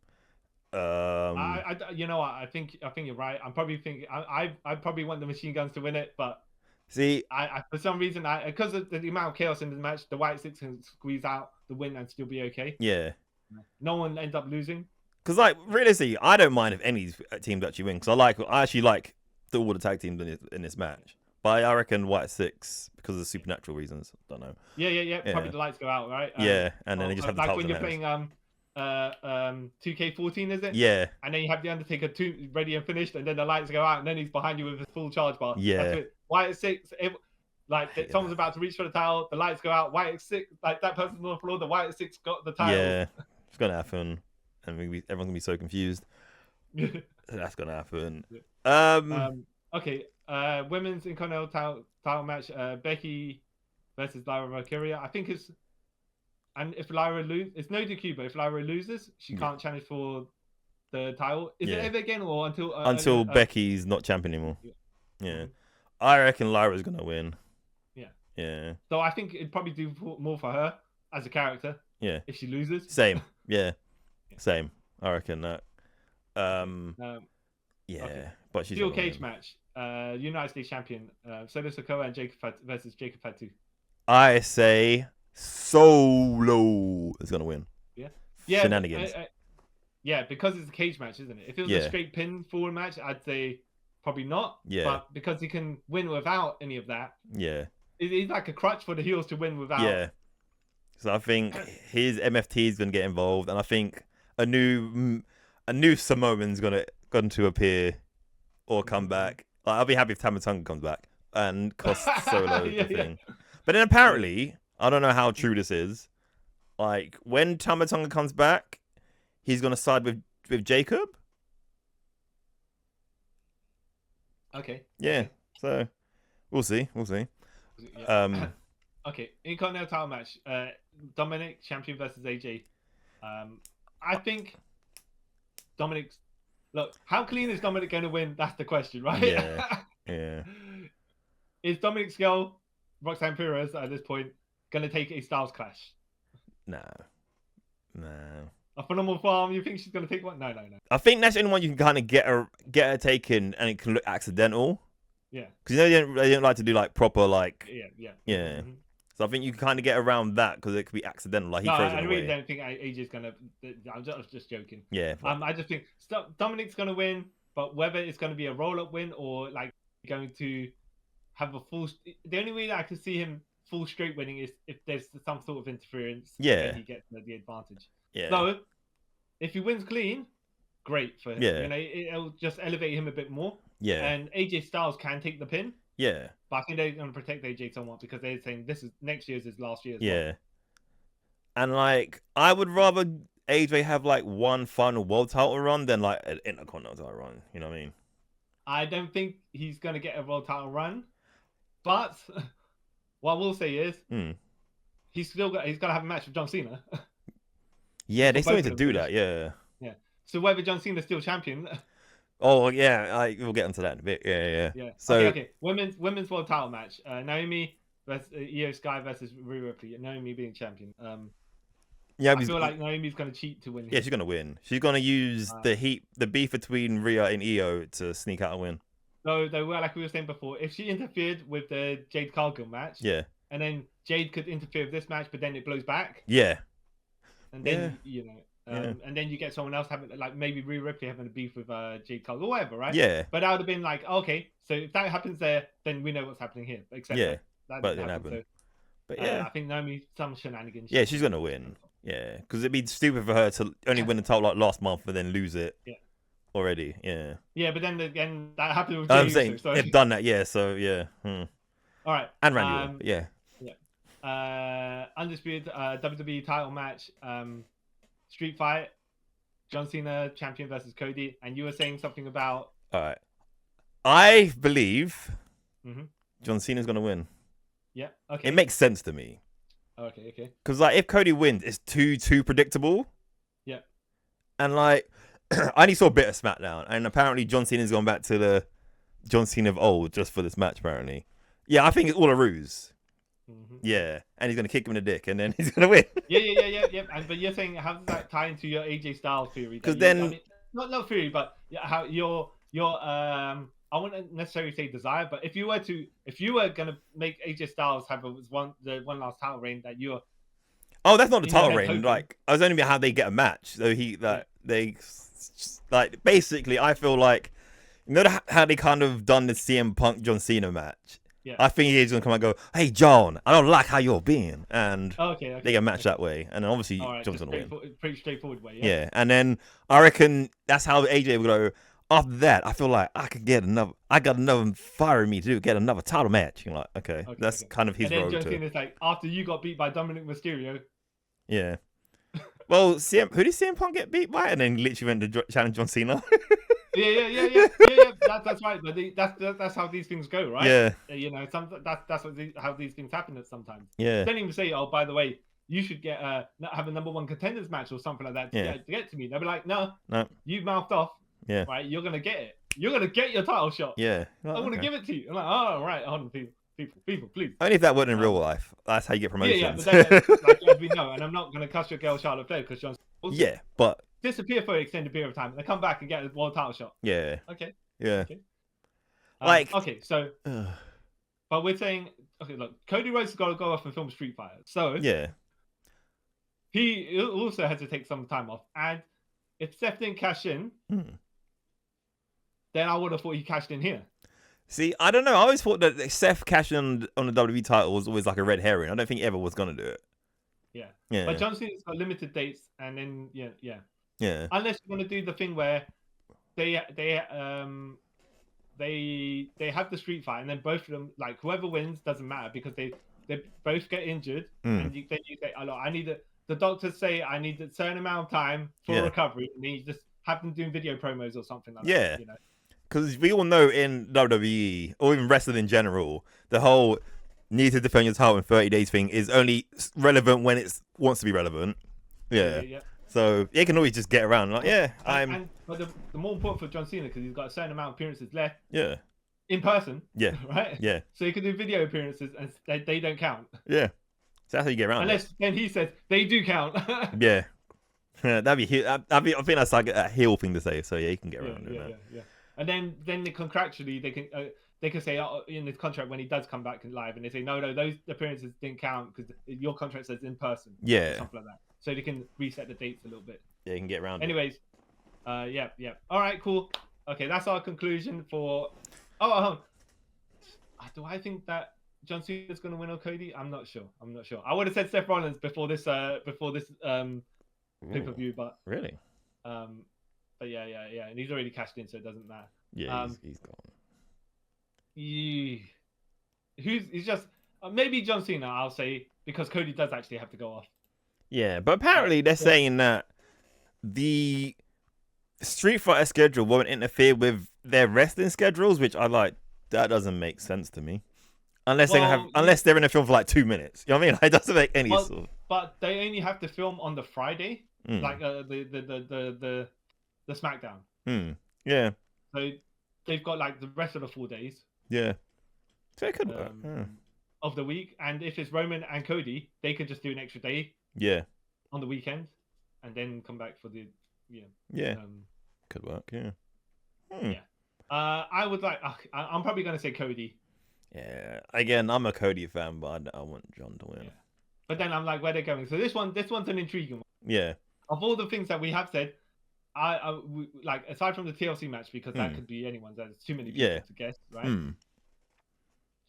I think you're right. I'm probably thinking I probably want the Machine Guns to win it, but see, I for some reason because of the amount of chaos in the match, the White 6 can squeeze out the win and still be okay. Yeah. No one ends up losing. Because like realistically, I don't mind if any teams actually win because I actually like all the tag teams in this match. But I reckon White 6 because of supernatural reasons. Don't know. Yeah. Probably the lights go out, right? And then they just have the like when you're playing 2K14, is it? Yeah. And then you have the Undertaker 2 ready and finished, and then the lights go out, and then he's behind you with a full charge bar. Yeah. White 6, someone's about to reach for the towel, the lights go out. White 6, like that person's on the floor. The White 6 got the towel. Yeah, it's gonna happen, and everyone's gonna be so confused. That's gonna happen. Okay. Women's Intercontinental title match. Becky versus Lyra Valkyria. I think it's. And if Lyra loses, it's no DQ, but if Lyra loses, she can't challenge for the title. Is it ever again or until Becky's not champion anymore? Yeah. I reckon Lyra's gonna win. Yeah. So I think it'd probably do more for her as a character. Yeah. If she loses. Same. Yeah. Same. I reckon that. Yeah, Okay. but she's Steel gonna cage win. match. United States champion. Solo Sikoa and versus Jacob Fatu. I say Solo is gonna win. Yeah. Shenanigans. Yeah, because it's a cage match, isn't it? If it was a Yeah. straight pin forward match, I'd say probably not. Yeah. But because he can win without any of that, Yeah. he's like a crutch for the heels to win without. Yeah. So I think his MFT is gonna get involved, and I think a new Samoan's going to appear or come back. Like, I'll be happy if Tama Tonga comes back and costs Solo the thing. But then apparently, I don't know how true this is. Like, when Tama Tonga comes back, he's gonna side with Jacob. Okay. Yeah. Okay. So we'll see. Yeah. Okay. Intercontinental title match. Dominic champion versus AJ. I think Dominic's. Look, how clean is Dominic going to win? That's the question, right? Yeah. Yeah. Is Dominic's girl, Roxanne Perez, at this point, going to take a Styles clash? No. A phenomenal farm. You think she's going to take one? No. I think that's the only one you can kind of get her taken, and it can look accidental. Yeah. Because they don't like to do like proper like. Yeah. Mm-hmm. So I think you can kind of get around that because it could be accidental. Like he throws it away. I really don't think AJ's going to. I'm just joking. Yeah. I just think Dominic's going to win, but whether it's going to be a roll-up win or like going to have a full. The only way that I can see him full straight winning is if there's some sort of interference. Yeah. And he gets the advantage. Yeah. So if he wins clean, great for him. Yeah. You know, it'll just elevate him a bit more. Yeah. And AJ Styles can take the pin. Yeah. But I think they're going to protect AJ somewhat because they're saying this is next year's is last year's. Yeah. Well. And like, I would rather AJ have like one final world title run than like an intercontinental title run. You know what I mean? I don't think he's going to get a world title run, but what I will say is he's got to have a match with John Cena. Yeah, they still need to do that. Yeah. Yeah. So whether John Cena's still champion. Oh yeah, we'll get into that in a bit. Yeah. So okay. Women's world title match. Naomi versus Io Sky versus Rhea Ripley. Naomi being champion. Yeah, I feel like Naomi's going to cheat to win. Yeah, she's going to win. She's going to use the beef between Rhea and Io to sneak out a win. So like we were saying before, if she interfered with the Jade Cargill match, and then Jade could interfere with this match, but then it blows back. Yeah. And then and then you get someone else having like maybe Rhea Ripley having a beef with Jade Cargill or whatever, right? Yeah. But that would have been like, okay, so if that happens there, then we know what's happening here. Except that didn't happen. So, but yeah, I think Naomi some shenanigans. Yeah, she's gonna win. Yeah, because it'd be stupid for her to only win the title like last month and then lose it. Yeah. Already. Yeah. Yeah, but then again, that happened with. I'm saying they've done that. Yeah. So yeah. All right. And Randy Orton. Yeah. Undisputed WWE title match. Street fight. John Cena champion versus Cody, and you were saying something about. All right. I believe John Cena's gonna win. Yeah. Okay. It makes sense to me. Okay. Because like if Cody wins, it's too predictable. Yeah. And like I only saw a bit of SmackDown, and apparently John Cena's gone back to the John Cena of old just for this match. Apparently, yeah, I think it's all a ruse. Yeah, and he's gonna kick him in the dick, and then he's gonna win. Yeah. But you're saying how does that tie into your AJ Styles theory? Because then, I mean, not theory, but how your I wouldn't necessarily say desire, but if you were gonna make AJ Styles have the one last title reign that you're. Oh, that's not the title reign. Like I was only about how they get a match. So they like basically, I feel like you know how they kind of done the CM Punk John Cena match. Yeah. I think he's gonna come and go, "Hey John, I don't like how you're being," and they get a match that way, and then obviously John's gonna win. Pretty straightforward way. Yeah, and then I reckon that's how AJ will go. After that, I feel like I got another fire in me to get another title match. You're like, okay, that's kind of his road. And then John Cena's like, after you got beat by Dominic Mysterio. Yeah. Well, who did CM Punk get beat by? And then literally went to challenge John Cena. Yeah. That's right. But that's how these things go, right? Yeah. You know, that's how these things happen sometimes. Yeah. Don't even say, oh, by the way, you should have a number one contenders match or something like that to get to me. They'll be like, no, you mouthed off. Yeah. Right, you're gonna get it. You're gonna get your title shot. Yeah. I want to give it to you. I'm like, oh, right, hold on, people, please. Only if that wasn't in real life. That's how you get promotions. Yeah, but then, like, as we know, and I'm not gonna cuss your girl Charlotte Flair because John's. Yeah, but disappear for an extended period of time, and they come back and get a world title shot. Yeah. Okay. Yeah. Okay. Like. Okay, so. But we're saying, okay, look, Cody Rhodes has got to go off and film Street Fighter. So. Yeah. He also had to take some time off, and if Seth didn't cash in, then I would have thought he cashed in here. See, I don't know. I always thought that Seth cashing on the WWE title was always like a red herring. I don't think he ever was gonna do it. Yeah. Yeah. But John Cena's got limited dates, and then yeah. Unless you want to do the thing where they have the street fight, and then both of them, like whoever wins doesn't matter because they both get injured, and then you say, "Oh, look, I need the doctors say I need a certain amount of time for recovery," and then you just have them doing video promos or something like that. You know. Because we all know in WWE, or even wrestling in general, the whole need to defend your title in 30 days thing is only relevant when it wants to be relevant. Yeah. So it can always just get around. Like, but the more important for John Cena, because he's got a certain amount of appearances left. Yeah. In person. Yeah. Right? Yeah. So he can do video appearances and they don't count. Yeah. So that's how you get around Unless then he says they do count. Yeah. That'd be I think that's like a heel thing to say. So yeah, you can get around it. Yeah. And then contractually they can say in the contract when he does come back live, and they say no, those appearances didn't count because your contract says in person. Yeah. Something like that. So they can reset the dates a little bit. Yeah, you can get around. Anyways, yeah. All right, cool. Okay, that's our conclusion for. Do I think that John Cena's going to win or Cody? I'm not sure. I would have said Seth Rollins before this pay-per-view, but really. But yeah, and he's already cashed in, so it doesn't matter. Yeah, he's gone. He's just maybe John Cena, I'll say, because Cody does actually have to go off. Yeah, but apparently they're saying that the Street Fighter schedule won't interfere with their wrestling schedules, which I like. That doesn't make sense to me. Unless they're in a film for like 2 minutes. You know what I mean? Like, it doesn't make any sort. But they only have to film on the Friday, like the SmackDown. Yeah. So they've got like the rest of the 4 days. Yeah. So it could work. Of the week, and if it's Roman and Cody, they could just do an extra day. Yeah. On the weekend, and then come back for the could work. Yeah. Yeah. I would like. I'm probably gonna say Cody. Yeah. Again, I'm a Cody fan, but I want John to win. Yeah. But then I'm like, where they're going. So this one's an intriguing one. Yeah. Of all the things that we have said, I like aside from the TLC match, because that could be anyone's. There's too many people to guess, right?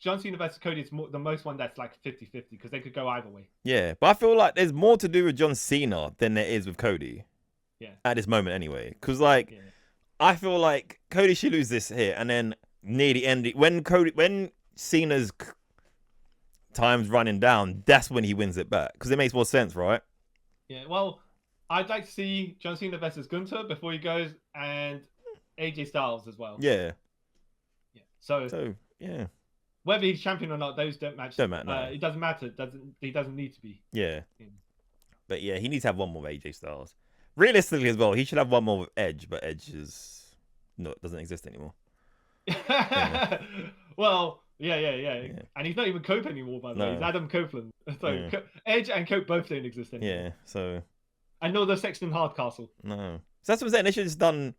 John Cena versus Cody is the most one that's like 50-50 because they could go either way. Yeah, but I feel like there's more to do with John Cena than there is with Cody. Yeah. At this moment, anyway, because I feel like Cody should lose this here, and then near the end, when Cena's time's running down, that's when he wins it back because it makes more sense, right? Yeah. Well, I'd like to see John Cena versus Gunther before he goes, and AJ Styles as well. Yeah. Yeah. So yeah. Whether he's champion or not, those don't match. Don't matter. No. It doesn't matter. He doesn't need to be. Yeah. But yeah, he needs to have one more with AJ Styles. Realistically as well, he should have one more with Edge, but Edge doesn't exist anymore. Well, yeah. And he's not even Cope anymore, by the way. He's Adam Copeland. So Edge and Cope both don't exist anymore. Yeah, so... And nor the Sexton Hardcastle. No. So that's what I'm saying. They should have just done...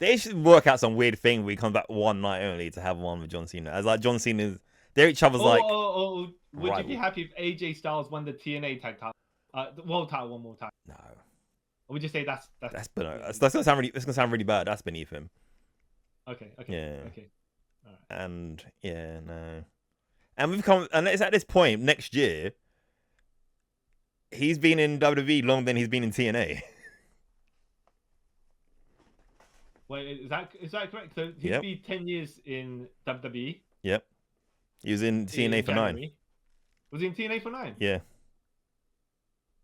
They should work out some weird thing where he comes back one night only to have one with John Cena. As like John Cena's... They're each other's like... Would you be happy if AJ Styles won the TNA tag title? The world title one more time? No. Or would you say that's gonna sound really... It's gonna sound really bad. That's beneath him. Okay. Yeah. Okay. All right. And no. And it's at this point next year. He's been in WWE longer than he's been in TNA. Wait, is that correct? So he'd be 10 years in WWE. Yep. He was in TNA for January. 9. Was he in TNA for 9? Yeah.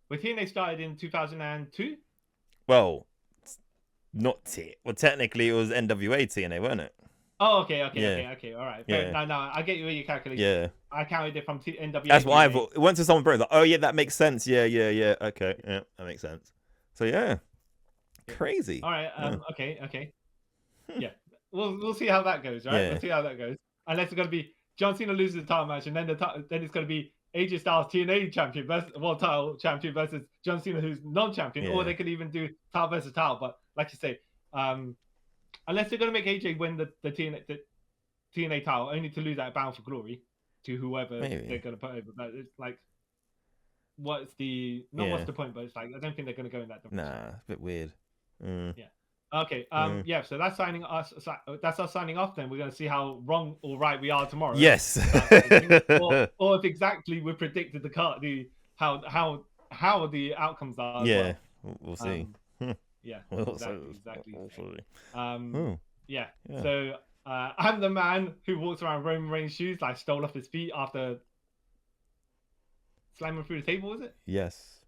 Well, TNA started in 2002. Well, not Well, technically it was NWA TNA, wasn't it? Oh, okay, all right. Yeah. No, I get you where you calculate. Yeah. I counted it from NWA. That's what I thought. It went to someone bro. Like, oh yeah, that makes sense. Yeah. Okay, yeah, that makes sense. So yeah, crazy. All right. Okay. Yeah. We'll see how that goes, right? Yeah. We'll see how that goes. Unless it's gonna be John Cena loses the title match, and then it's gonna be AJ Styles TNA champion versus world title champion versus John Cena, who's non-champion, or they could even do title versus title. But like you say, unless they're gonna make AJ win the TNA title, only to lose that Bound for Glory to whoever they're gonna put over. But it's like, what's the point? But it's like I don't think they're gonna go in that direction. Nah, it's a bit weird. Yeah. Okay. Yeah. So that's signing us. That's us signing off. Then we're gonna see how wrong or right we are tomorrow. Yes. or if exactly we predicted how the outcomes are. Yeah. We'll see. Yeah. We'll Exactly. see. Yeah. So I'm the man who walks around Roman Reigns' shoes, like stole off his feet after slamming through the table. Was it? Yes.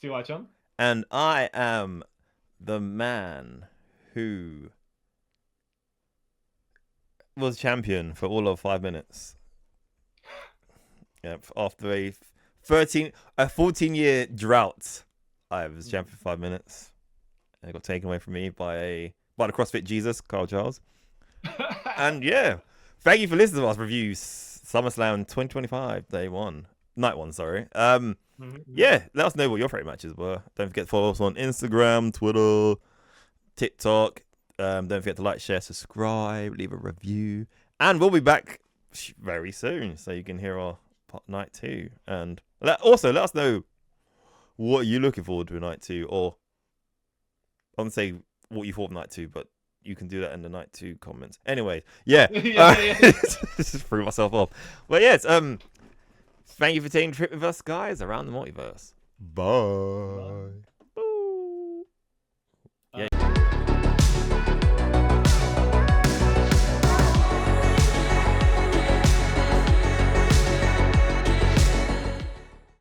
See what, John? And I am the man who was champion for all of 5 minutes. Yep, after a 14-year drought, I was champion for 5 minutes. And it got taken away from me by the CrossFit Jesus, Carl Charles. And yeah, thank you for listening to us review SummerSlam 2025 night one. Sorry. Yeah, let us know what your favorite matches were. Don't forget to follow us on Instagram, Twitter, TikTok. Don't forget to like, share, subscribe, leave a review, and we'll be back very soon, so you can hear our night 2. And also let us know what you're looking forward to night 2, or I wouldn't say what you thought of night 2, but you can do that in the night 2 comments. Anyway, yeah. Just threw myself off. But yes, thank you for taking a trip with us, guys, around the multiverse. Bye.